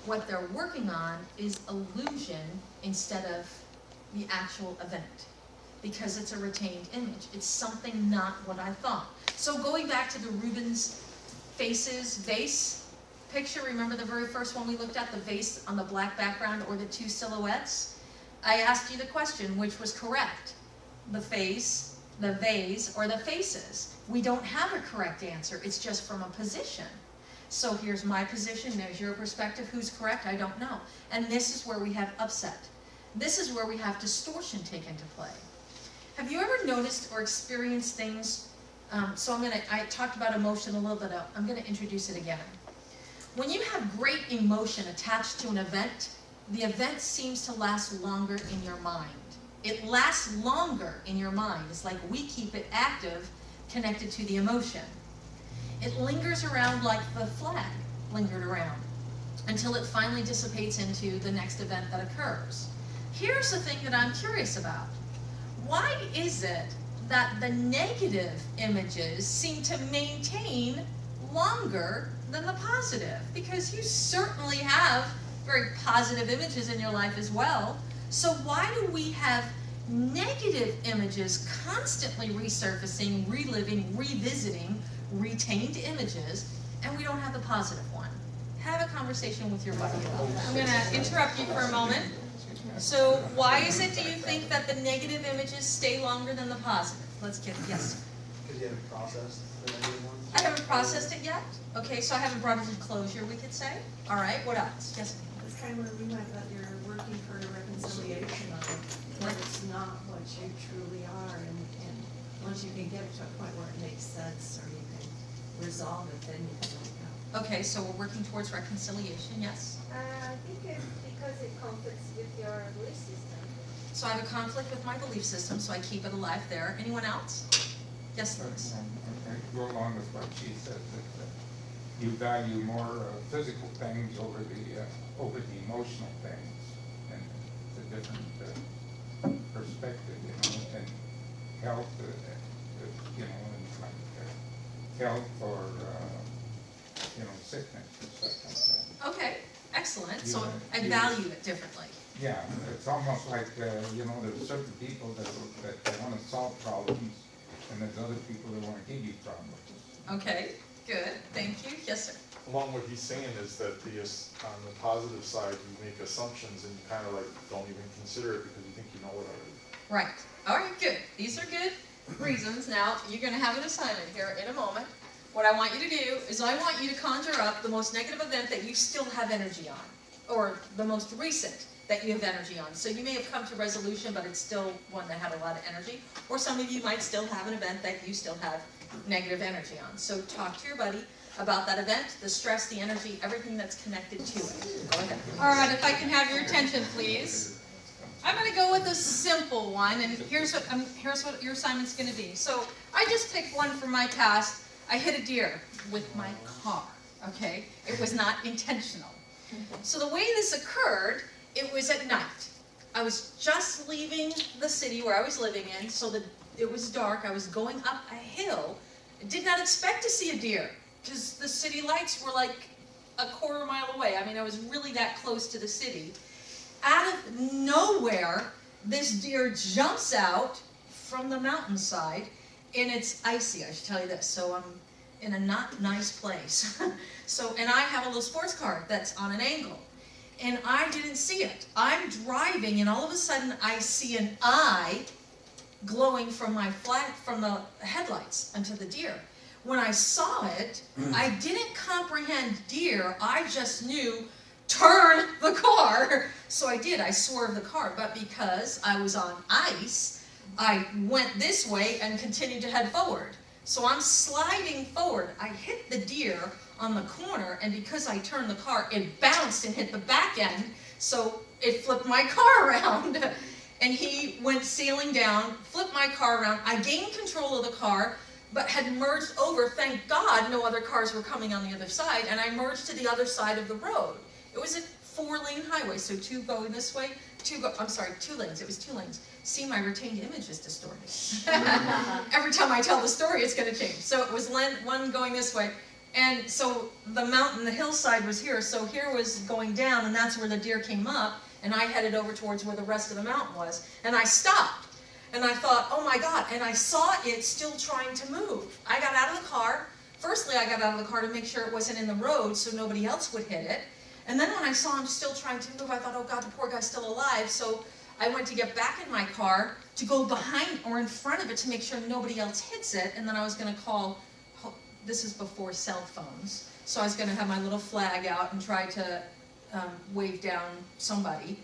what they're working on is illusion instead of the actual event, because it's a retained image. It's something not what I thought. So going back to the Rubens faces vase picture, remember the very first one we looked at, the vase on the black background or the two silhouettes? I asked you the question, which was correct? The face, the vase, or the faces? We don't have a correct answer. It's just from a position. So here's my position, there's your perspective. Who's correct? I don't know. And this is where we have upset. This is where we have distortion take into play. Have you ever noticed or experienced things? I talked about emotion a little bit. I'm going to introduce it again. When you have great emotion attached to an event, the event seems to last longer in your mind. It lasts longer in your mind. It's like we keep it active, connected to the emotion. It lingers around like the flag lingered around until it finally dissipates into the next event that occurs. Here's the thing that I'm curious about. Why is it that the negative images seem to maintain longer than the positive? Because you certainly have very positive images in your life as well. So why do we have negative images constantly resurfacing, reliving, revisiting retained images, and we don't have the positive one? Have a conversation with your buddy about that. I'm going to interrupt you for a moment. So why is it, do you think, that the negative images stay longer than the positive? Let's get, yes? Because you haven't processed the negative ones? I haven't processed it yet. Okay, so I haven't brought it to closure, we could say. All right, what else? Yes? That's kind of where we went, that you're working for a reconciliation of what it's not what you truly are, and once you can get it to a point where it makes sense, or you can resolve it, then you can let go. Okay, so we're working towards reconciliation, yes? I think it's because it conflicts with your belief system. So I have a conflict with my belief system, so I keep it alive there. Anyone else? Yes, Louis? I go along with what she said, that you value more physical things over the emotional things, and it's a different perspective, you know, and health, you know, and like health or you know, sickness and stuff like that. Okay, excellent. So Yeah. I value it differently. Yeah, it's almost like, you know, there's certain people that want to solve problems, and there's other people that want to give you problems. Okay, good. Thank you. Yes, sir. Along what he's saying is that on the positive side, you make assumptions and you kind of like don't even consider it because you think you know it already. Right. All right, good. These are good reasons. Now, you're going to have an assignment here in a moment. What I want you to do is I want you to conjure up the most negative event that you still have energy on, or the most recent that you have energy on. So you may have come to resolution, but it's still one that had a lot of energy, or some of you might still have an event that you still have negative energy on. So talk to your buddy about that event, the stress, the energy, everything that's connected to it. Go ahead. All right, if I can have your attention, please. I'm going to go with a simple one, and here's what your assignment's going to be. So I just picked one from my past. I hit a deer with my car, okay? It was not intentional. So the way this occurred, it was at night. I was just leaving the city where I was living in, so that it was dark. I was going up a hill. I did not expect to see a deer, because the city lights were like a quarter mile away. I mean, I was really that close to the city. Out of nowhere, this deer jumps out from the mountainside, and it's icy, I should tell you this. So I'm in a not nice place. And I have a little sports car that's on an angle. And I didn't see it. I'm driving, and all of a sudden I see an eye glowing from the headlights onto the deer. When I saw it, I didn't comprehend deer. I just knew, turn the car. So I did. I swerved the car. But because I was on ice, I went this way and continued to head forward. So I'm sliding forward. I hit the deer on the corner, and because I turned the car, it bounced and hit the back end, so it flipped my car around. And he went sailing down, flipped my car around. I gained control of the car, but had merged over. Thank God no other cars were coming on the other side, and I merged to the other side of the road. It was a 4-lane highway, so two going this way, two lanes. It was 2 lanes. See, my retained image is distorted. Every time I tell the story, it's going to change. So it was one going this way. And so the hillside was here. So here was going down, and that's where the deer came up. And I headed over towards where the rest of the mountain was. And I stopped. And I thought, oh my God. And I saw it still trying to move. I got out of the car. Firstly, I got out of the car to make sure it wasn't in the road so nobody else would hit it. And then when I saw him still trying to move, I thought, oh God, the poor guy's still alive. So I went to get back in my car to go behind or in front of it to make sure nobody else hits it. And then I was going to call, this is before cell phones, so I was going to have my little flag out and try to wave down somebody.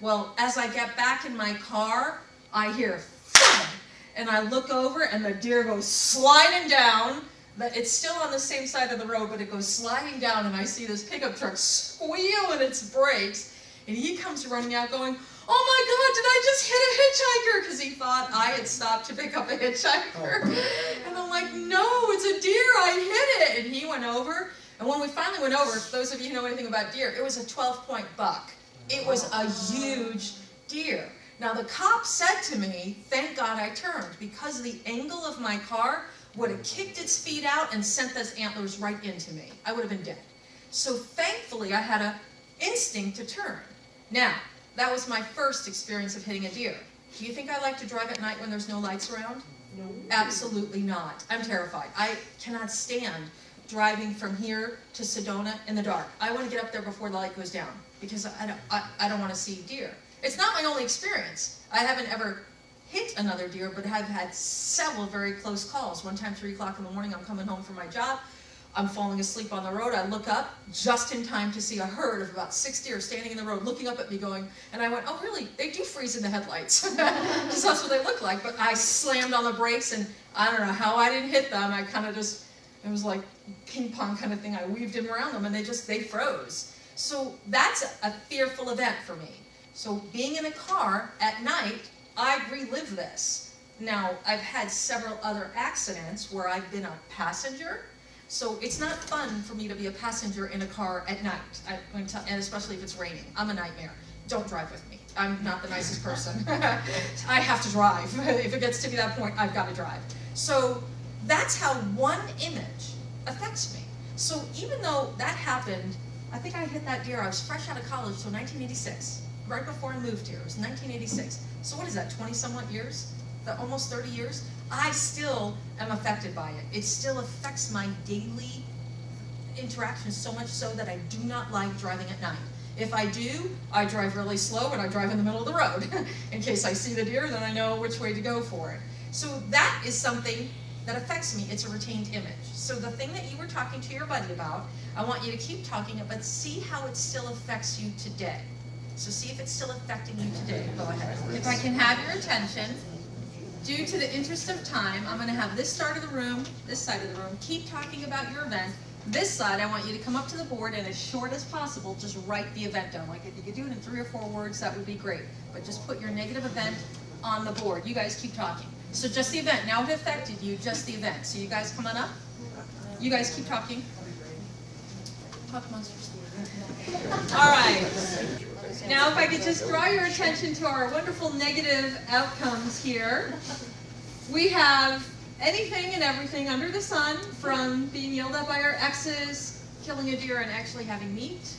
Well, as I get back in my car, I hear thud, and I look over and the deer goes sliding down. It's still on the same side of the road, but it goes sliding down, and I see this pickup truck squealing its brakes, and he comes running out going, oh my God, did I just hit a hitchhiker? Because he thought I had stopped to pick up a hitchhiker. And I'm like, no, it's a deer, I hit it. And he went over, and when we finally went over, those of you who know anything about deer, it was a 12-point buck. It was a huge deer. Now the cop said to me, thank God I turned, because the angle of my car would have kicked its feet out and sent those antlers right into me. I would have been dead. So thankfully I had an instinct to turn. Now, that was my first experience of hitting a deer. Do you think I like to drive at night when there's no lights around? No. Absolutely not. I'm terrified. I cannot stand driving from here to Sedona in the dark. I want to get up there before the light goes down because I don't want to see deer. It's not my only experience. I haven't ever hit another deer, but have had several very close calls. One time, 3 o'clock in the morning, I'm coming home from my job. I'm falling asleep on the road. I look up just in time to see a herd of about 6 deer standing in the road looking up at me going, and I went, oh really, they do freeze in the headlights. Because that's what they look like. But I slammed on the brakes, and I don't know how I didn't hit them. I kind of just, it was like ping pong kind of thing. I weaved them around them, and they froze. So that's a fearful event for me. So being in a car at night, I relive this. Now, I've had several other accidents where I've been a passenger, so it's not fun for me to be a passenger in a car at night, and especially if it's raining. I'm a nightmare. Don't drive with me. I'm not the nicest person. I have to drive. If it gets to be that point, I've got to drive. So that's how one image affects me. So even though that happened, I think I hit that deer, I was fresh out of college, so 1986, right before I moved here, it was 1986. So what is that, 20-somewhat years? Almost 30 years? I still am affected by it. It still affects my daily interactions, so much so that I do not like driving at night. If I do, I drive really slow and I drive in the middle of the road. In case I see the deer, then I know which way to go for it. So that is something that affects me. It's a retained image. So the thing that you were talking to your buddy about, I want you to keep talking, but see how it still affects you today. So see if it's still affecting you today. Go ahead. If I can have your attention, due to the interest of time, I'm going to have this side of the room, this side of the room, keep talking about your event. This side, I want you to come up to the board and as short as possible, just write the event down. Like if you could do it in 3 or 4 words, that would be great. But just put your negative event on the board. You guys keep talking. So just the event. Now it affected you, just the event. So you guys come on up. You guys keep talking. Puff monsters. All right. Now if I could just draw your attention to our wonderful negative outcomes here. We have anything and everything under the sun, from being yelled at by our exes, killing a deer, and actually having meat.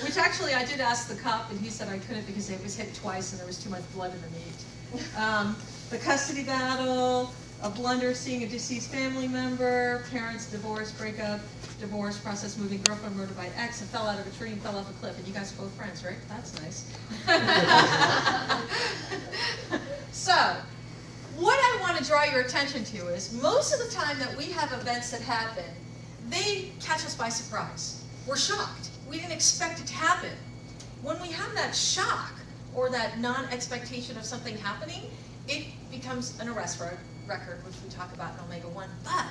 Which actually I did ask the cop, and he said I couldn't because it was hit twice and there was too much blood in the meat. The custody battle, a blunder seeing a deceased family member, parents, divorce, breakup, divorce, process moving, girlfriend murdered by an ex, and fell out of a tree and fell off a cliff. And you guys are both friends, right? That's nice. So, what I want to draw your attention to is most of the time that we have events that happen, they catch us by surprise. We're shocked. We didn't expect it to happen. When we have that shock or that non-expectation of something happening, it becomes an arrest record, which we talk about in Omega-1. But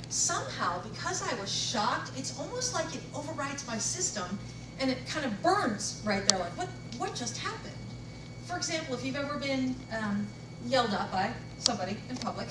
somehow, because I was shocked, it's almost like it overrides my system and it kind of burns right there, like, what just happened? For example, if you've ever been yelled at by somebody in public,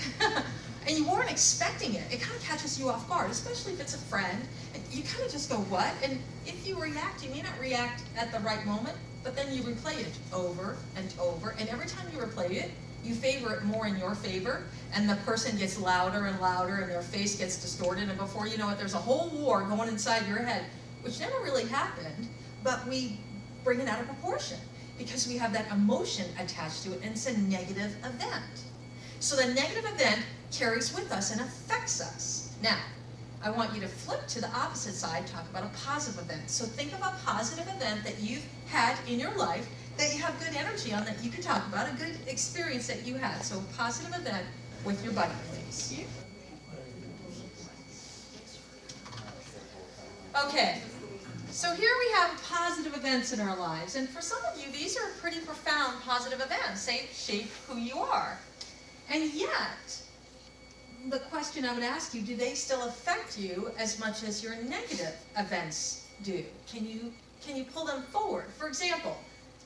and you weren't expecting it, it kind of catches you off guard, especially if it's a friend. And you kind of just go, what? And if you react, you may not react at the right moment, but then you replay it over and over, and every time you replay it, you favor it more in your favor, and the person gets louder and louder, and their face gets distorted, and before you know it, there's a whole war going inside your head, which never really happened, but we bring it out of proportion, because we have that emotion attached to it, and it's a negative event. So the negative event carries with us and affects us. Now, I want you to flip to the opposite side, talk about a positive event. So think of a positive event that you've had in your life that you have good energy on, that you can talk about, a good experience that you had. So positive event with your buddy, please. Okay, so here we have positive events in our lives. And for some of you, these are pretty profound positive events. They shape who you are. And yet, the question I would ask you, do they still affect you as much as your negative events do? Can you pull them forward? For example,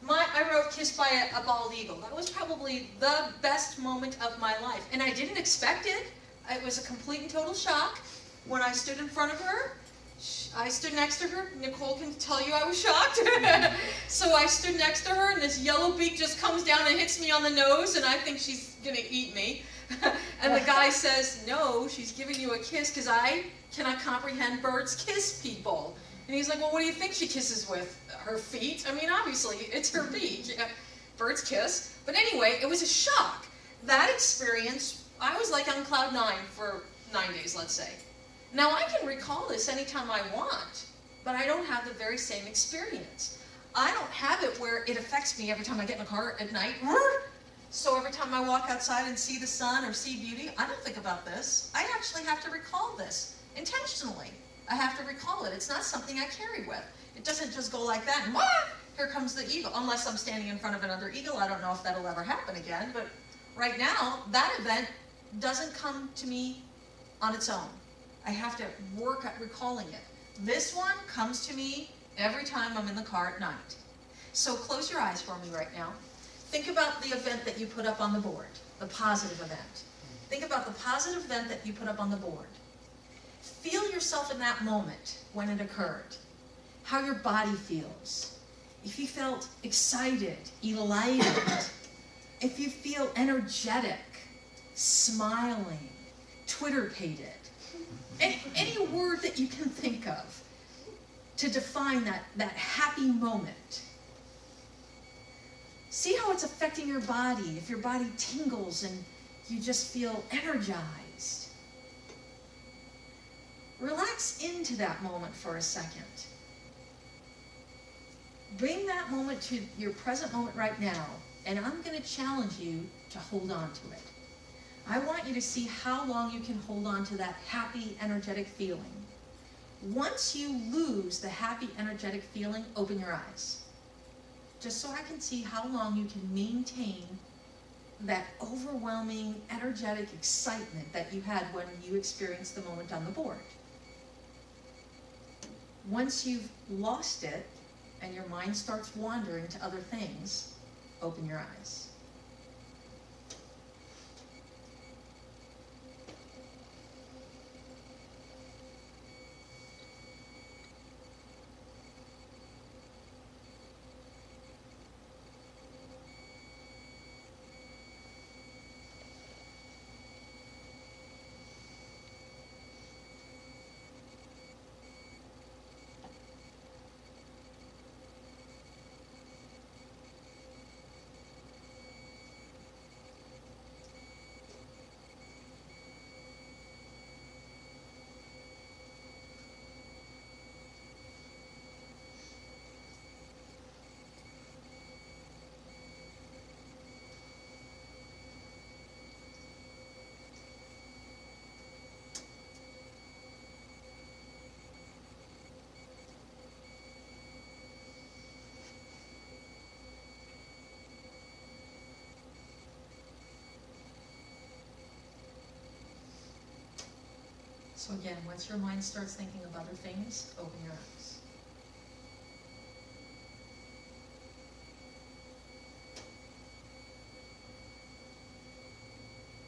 I wrote Kissed by a Bald Eagle. That was probably the best moment of my life. And I didn't expect it. It was a complete and total shock. When I stood in front of her, I stood next to her. Nicole can tell you I was shocked. So I stood next to her, and this yellow beak just comes down and hits me on the nose, and I think she's going to eat me. And the guy says, no, she's giving you a kiss because I cannot comprehend birds kiss people. And he's like, well, what do you think she kisses with? Her feet? I mean, obviously, it's her beak. Birds kiss. But anyway, it was a shock. That experience, I was like on cloud 9 for 9 days, let's say. Now, I can recall this anytime I want, but I don't have the very same experience. I don't have it where it affects me every time I get in the car at night. So every time I walk outside and see the sun or see beauty, I don't think about this. I actually have to recall this intentionally. I have to recall it. It's not something I carry with. It doesn't just go like that and here comes the eagle. Unless I'm standing in front of another eagle, I don't know if that'll ever happen again. But right now, that event doesn't come to me on its own. I have to work at recalling it. This one comes to me every time I'm in the car at night. So close your eyes for me right now. Think about the event that you put up on the board, the positive event. Think about the positive event that you put up on the board. Feel yourself in that moment when it occurred, how your body feels. If you felt excited, elated, if you feel energetic, smiling, Twitter-pated, any word that you can think of to define that happy moment. See how it's affecting your body, if your body tingles and you just feel energized. Relax into that moment for a second. Bring that moment to your present moment right now, and I'm going to challenge you to hold on to it. I want you to see how long you can hold on to that happy, energetic feeling. Once you lose the happy, energetic feeling, open your eyes. Just so I can see how long you can maintain that overwhelming, energetic excitement that you had when you experienced the moment on the board. Once you've lost it, and your mind starts wandering to other things, open your eyes. So again, once your mind starts thinking of other things, open your eyes.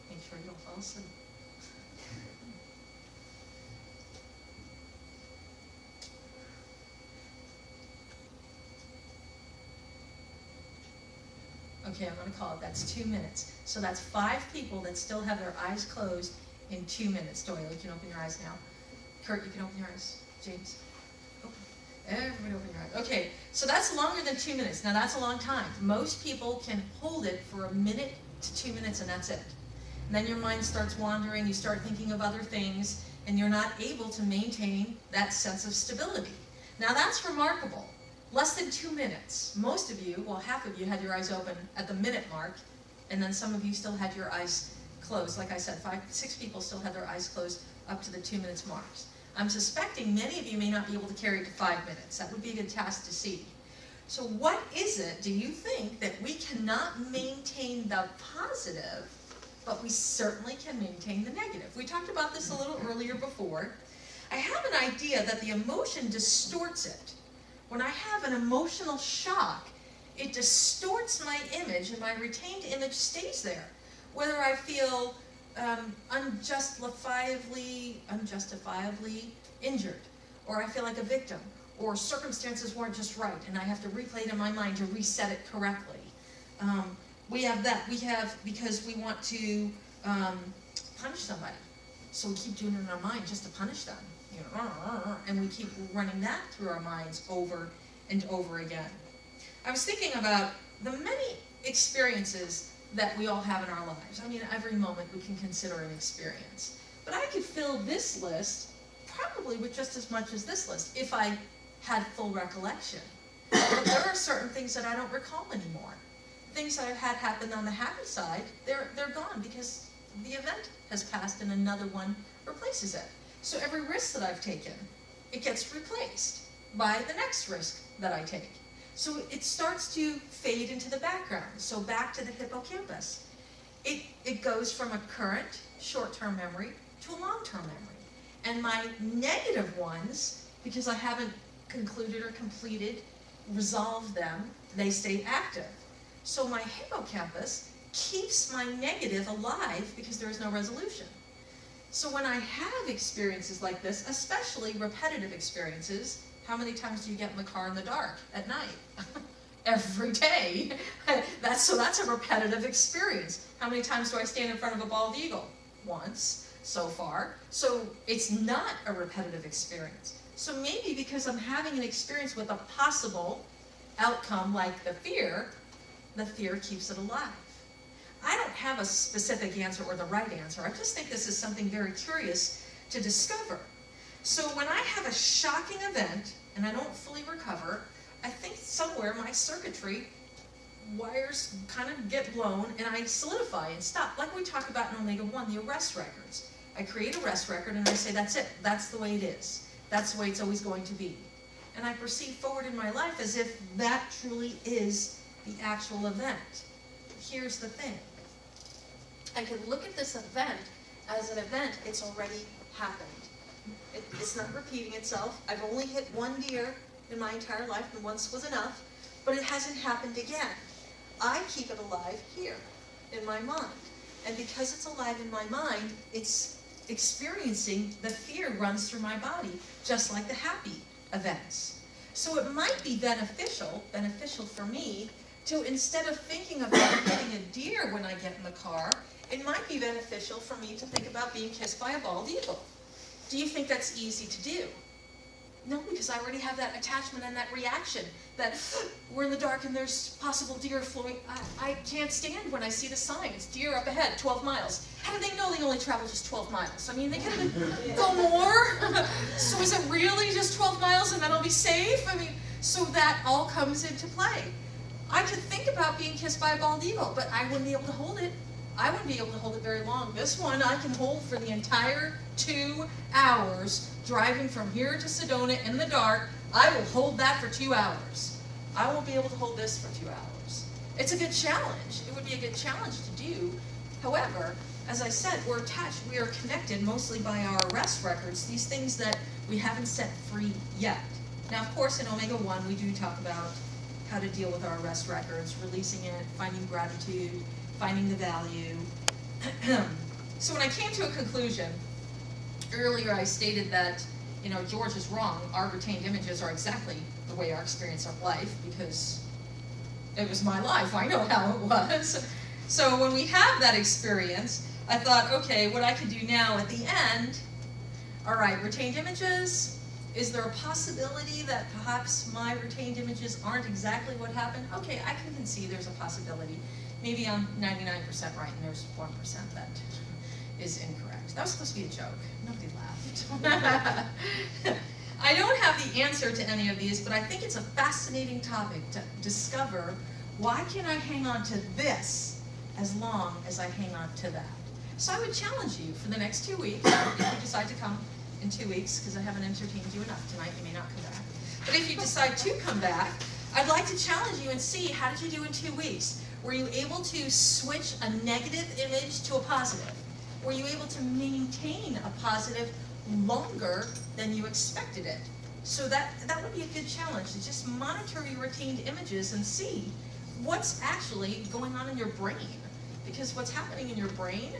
Make sure you don't fall asleep. Okay, I'm going to call it, that's 2 minutes. So that's 5 people that still have their eyes closed in 2 minutes. Doyle, you can open your eyes now. Kurt, you can open your eyes. James, open. Everybody open your eyes. Okay, so that's longer than 2 minutes. Now that's a long time. Most people can hold it for 1 minute to 2 minutes and that's it. And then your mind starts wandering, you start thinking of other things, and you're not able to maintain that sense of stability. Now that's remarkable. Less than 2 minutes. Most of you, well, half of you had your eyes open at the minute mark, and then some of you still had your eyes closed. Like I said, 6 people still had their eyes closed up to the 2 minutes marks. I'm suspecting many of you may not be able to carry it to 5 minutes. That would be a good task to see. So what is it, do you think, that we cannot maintain the positive, but we certainly can maintain the negative? We talked about this a little earlier before. I have an idea that the emotion distorts it. When I have an emotional shock, it distorts my image, and my retained image stays there. Whether I feel unjustifiably injured, or I feel like a victim, or circumstances weren't just right, and I have to replay it in my mind to reset it correctly. We have that. We have, because we want to punish somebody, so we keep doing it in our mind just to punish them. You know, and we keep running that through our minds over and over again. I was thinking about the many experiences that we all have in our lives. I mean, every moment we can consider an experience. But I could fill this list probably with just as much as this list if I had full recollection. But there are certain things that I don't recall anymore. Things that I've had happen on the happy side, they're gone because the event has passed and another one replaces it. So every risk that I've taken, it gets replaced by the next risk that I take. So it starts to fade into the background. So back to the hippocampus. It goes from a current short-term memory to a long-term memory. And my negative ones, because I haven't concluded or completed, resolved them, they stay active. So my hippocampus keeps my negative alive because there is no resolution. So when I have experiences like this, especially repetitive experiences, how many times do you get in the car in the dark at night? Every day. That's a repetitive experience. How many times do I stand in front of a bald eagle? Once so far. So it's not a repetitive experience. So maybe because I'm having an experience with a possible outcome like the fear keeps it alive. I don't have a specific answer or the right answer. I just think this is something very curious to discover. So when I have a shocking event and I don't fully recover, I think somewhere my circuitry wires kind of get blown and I solidify and stop. Like we talk about in Omega-1, the arrest records. I create a arrest record and I say, that's it. That's the way it is. That's the way it's always going to be. And I proceed forward in my life as if that truly is the actual event. Here's the thing. I can look at this event as an event. It's already happened. It's not repeating itself. I've only hit one deer in my entire life, and once was enough, but it hasn't happened again. I keep it alive here in my mind. And because it's alive in my mind, it's experiencing, the fear runs through my body, just like the happy events. So it might be beneficial for me to, instead of thinking about hitting a deer when I get in the car, it might be beneficial for me to think about being kissed by a bald eagle. Do you think that's easy to do? No, because I already have that attachment and that reaction, that we're in the dark and there's possible deer flowing. I can't stand when I see the sign. It's deer up ahead, 12 miles. How do they know they only travel just 12 miles? I mean, they could go more. So is it really just 12 miles and then I'll be safe? I mean, so that all comes into play. I could think about being kissed by a bald eagle, but I wouldn't be able to hold it. I wouldn't be able to hold it very long. This one I can hold for the entire 2 hours, driving from here to Sedona in the dark. I will hold that for 2 hours. I won't be able to hold this for 2 hours. It's a good challenge. It would be a good challenge to do. However, as I said, we're attached, we are connected mostly by our arrest records, these things that we haven't set free yet. Now, of course, in Omega-1, we do talk about how to deal with our arrest records, releasing it, finding gratitude, finding the value. So when I came to a conclusion, earlier I stated that, George is wrong. Our retained images are exactly the way our experience of life, because it was my life. I know how it was. So when we have that experience, I thought, okay, what I could do now at the end, all right, retained images, is there a possibility that perhaps my retained images aren't exactly what happened? Okay, I can concede there's a possibility. Maybe I'm 99% right and there's 1% that is incorrect. That was supposed to be a joke. Nobody laughed. I don't have the answer to any of these, but I think it's a fascinating topic to discover, why can't I hang on to this as long as I hang on to that? So I would challenge you for the next 2 weeks, if you decide to come in 2 weeks, because I haven't entertained you enough tonight, you may not come back. But if you decide to come back, I'd like to challenge you and see, how did you do in 2 weeks? Were you able to switch a negative image to a positive? Were you able to maintain a positive longer than you expected it? So that would be a good challenge, to just monitor your retained images and see what's actually going on in your brain. Because what's happening in your brain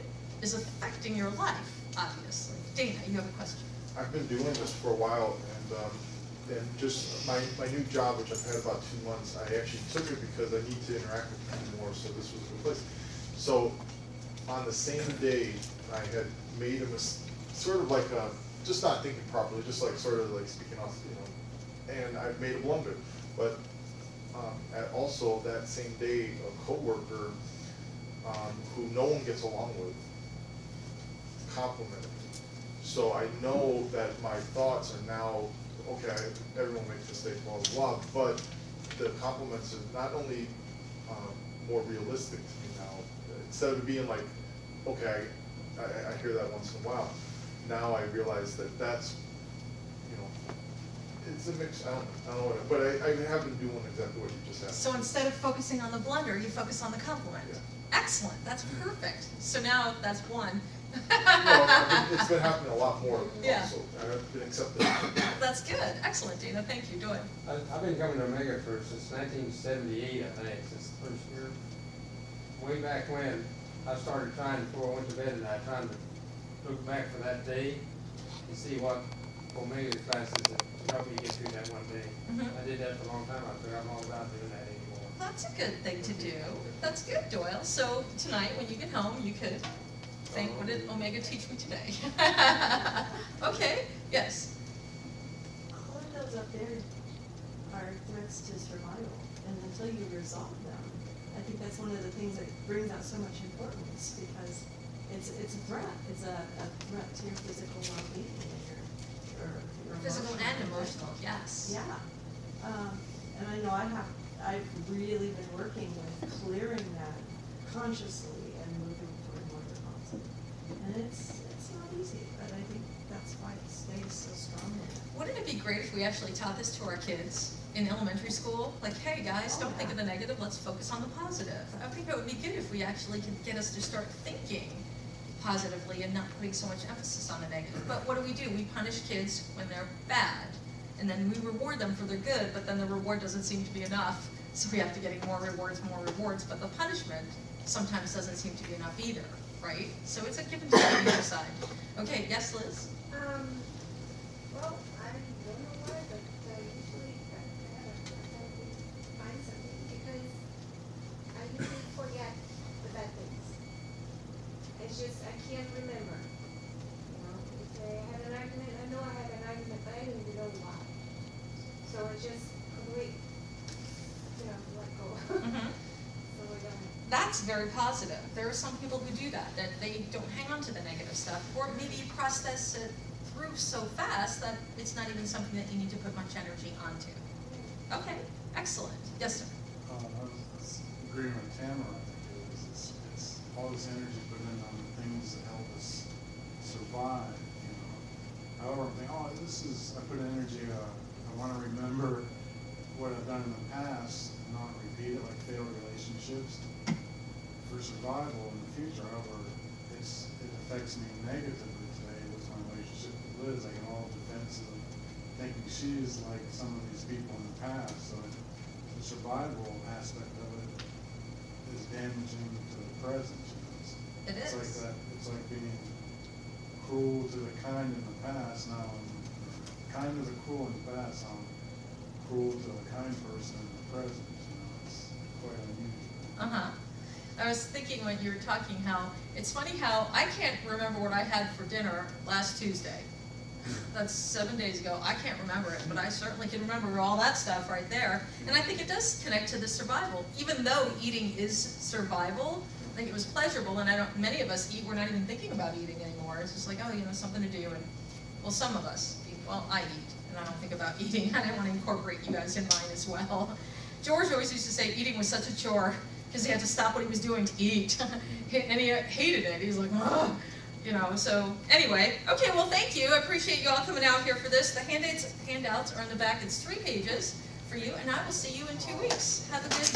is affecting your life, obviously. Dana, you have a question? I've been doing this for a while, and just my new job, which I've had about 2 months, I actually took it because I need to interact with people more, so this was a good place. So on the same day, I had made a sort of like a, just not thinking properly, just like sort of like speaking off, and I made a blunder. But also that same day, a coworker who no one gets along with complimented me. So I know that my thoughts are now, okay, everyone makes mistakes, blah, blah, blah, but the compliments are not only more realistic to me now, instead of being like, okay, I hear that once in a while, now I realize that that's, it's a mix, I don't know what, but I have been doing exactly what you just asked. So instead of focusing on the blunder, you focus on the compliment. Yeah. Excellent, that's perfect. So now that's one. Well, it's been happening a lot more Yeah. also, I've been accepted. That's good, excellent, Dina, thank you, Doyle. I've been coming to Omega since 1978, I think, since the first year. Way back when, I started trying, before I went to bed tonight, trying to look back for that day and see what Omega classes that helped me get through that one day. Mhm. I did that for a long time, I forgot all about doing that anymore. That's a good thing to do. That's good, Doyle. So tonight, when you get home, you could think, what did Omega teach me today? Okay, yes. All of those up there are threats to survival, and until you resolve them, I think that's one of the things that brings out so much importance, because it's a threat. It's a threat to your physical well-being and your Physical and emotional, yes. Yeah. And I know I've really been working with clearing that consciously and moving toward more deposit. And it's not easy, but I think that's why it stays so strongly. Wouldn't it be great if we actually taught this to our kids in elementary school? Like, hey, guys, don't think of the negative, let's focus on the positive. I think it would be good if we actually could get us to start thinking positively and not putting so much emphasis on the negative. But what do? We punish kids when they're bad, and then we reward them for their good, but then the reward doesn't seem to be enough, so we have to get more rewards, but the punishment sometimes doesn't seem to be enough either, right? So it's a give and take on either side. Okay, yes, Liz? Well, I don't know why, but usually I have to find something because I usually forget the bad things. It's just, I can't remember. You know, if I had an argument, I know I had an argument, but I didn't even know why. So it's just complete, let go. Mhm. So we're done. That's very positive. There are some people who do that they don't hang on to the negative stuff, or maybe you process it through so fast that it's not even something that you need to put much energy onto. Okay, excellent. Yes, sir. I was agreeing with Tamara, I think it is. It's all this energy put in on the things that help us survive, However, I think, I put energy, I want to remember what I've done in the past, and not repeat it, like failed relationships. For survival in the future, however, it affects me negatively today with my relationship with Liz. I get all defensive, thinking she's like some of these people in the past. So the survival aspect of it is damaging to the present. It It's is. like that. It's like being cruel to the kind in the past. Now I'm kind to the cruel in the past. I'm cruel to a kind person in the present. It's quite unusual. Uh-huh. I was thinking when you were talking how, it's funny how I can't remember what I had for dinner last Tuesday. That's 7 days ago. I can't remember it, but I certainly can remember all that stuff right there. And I think it does connect to the survival. Even though eating is survival, I think it was pleasurable, and many of us eat, we're not even thinking about eating anymore. It's just like, oh, something to do, and, well, some of us eat. Well, I eat, and I don't think about eating. I didn't want to incorporate you guys in mine as well. George always used to say eating was such a chore, because he had to stop what he was doing to eat. And he hated it. He was like, ugh. So anyway, okay, well, thank you. I appreciate you all coming out here for this. The handouts are in the back. It's 3 pages for you, and I will see you in 2 weeks. Have a good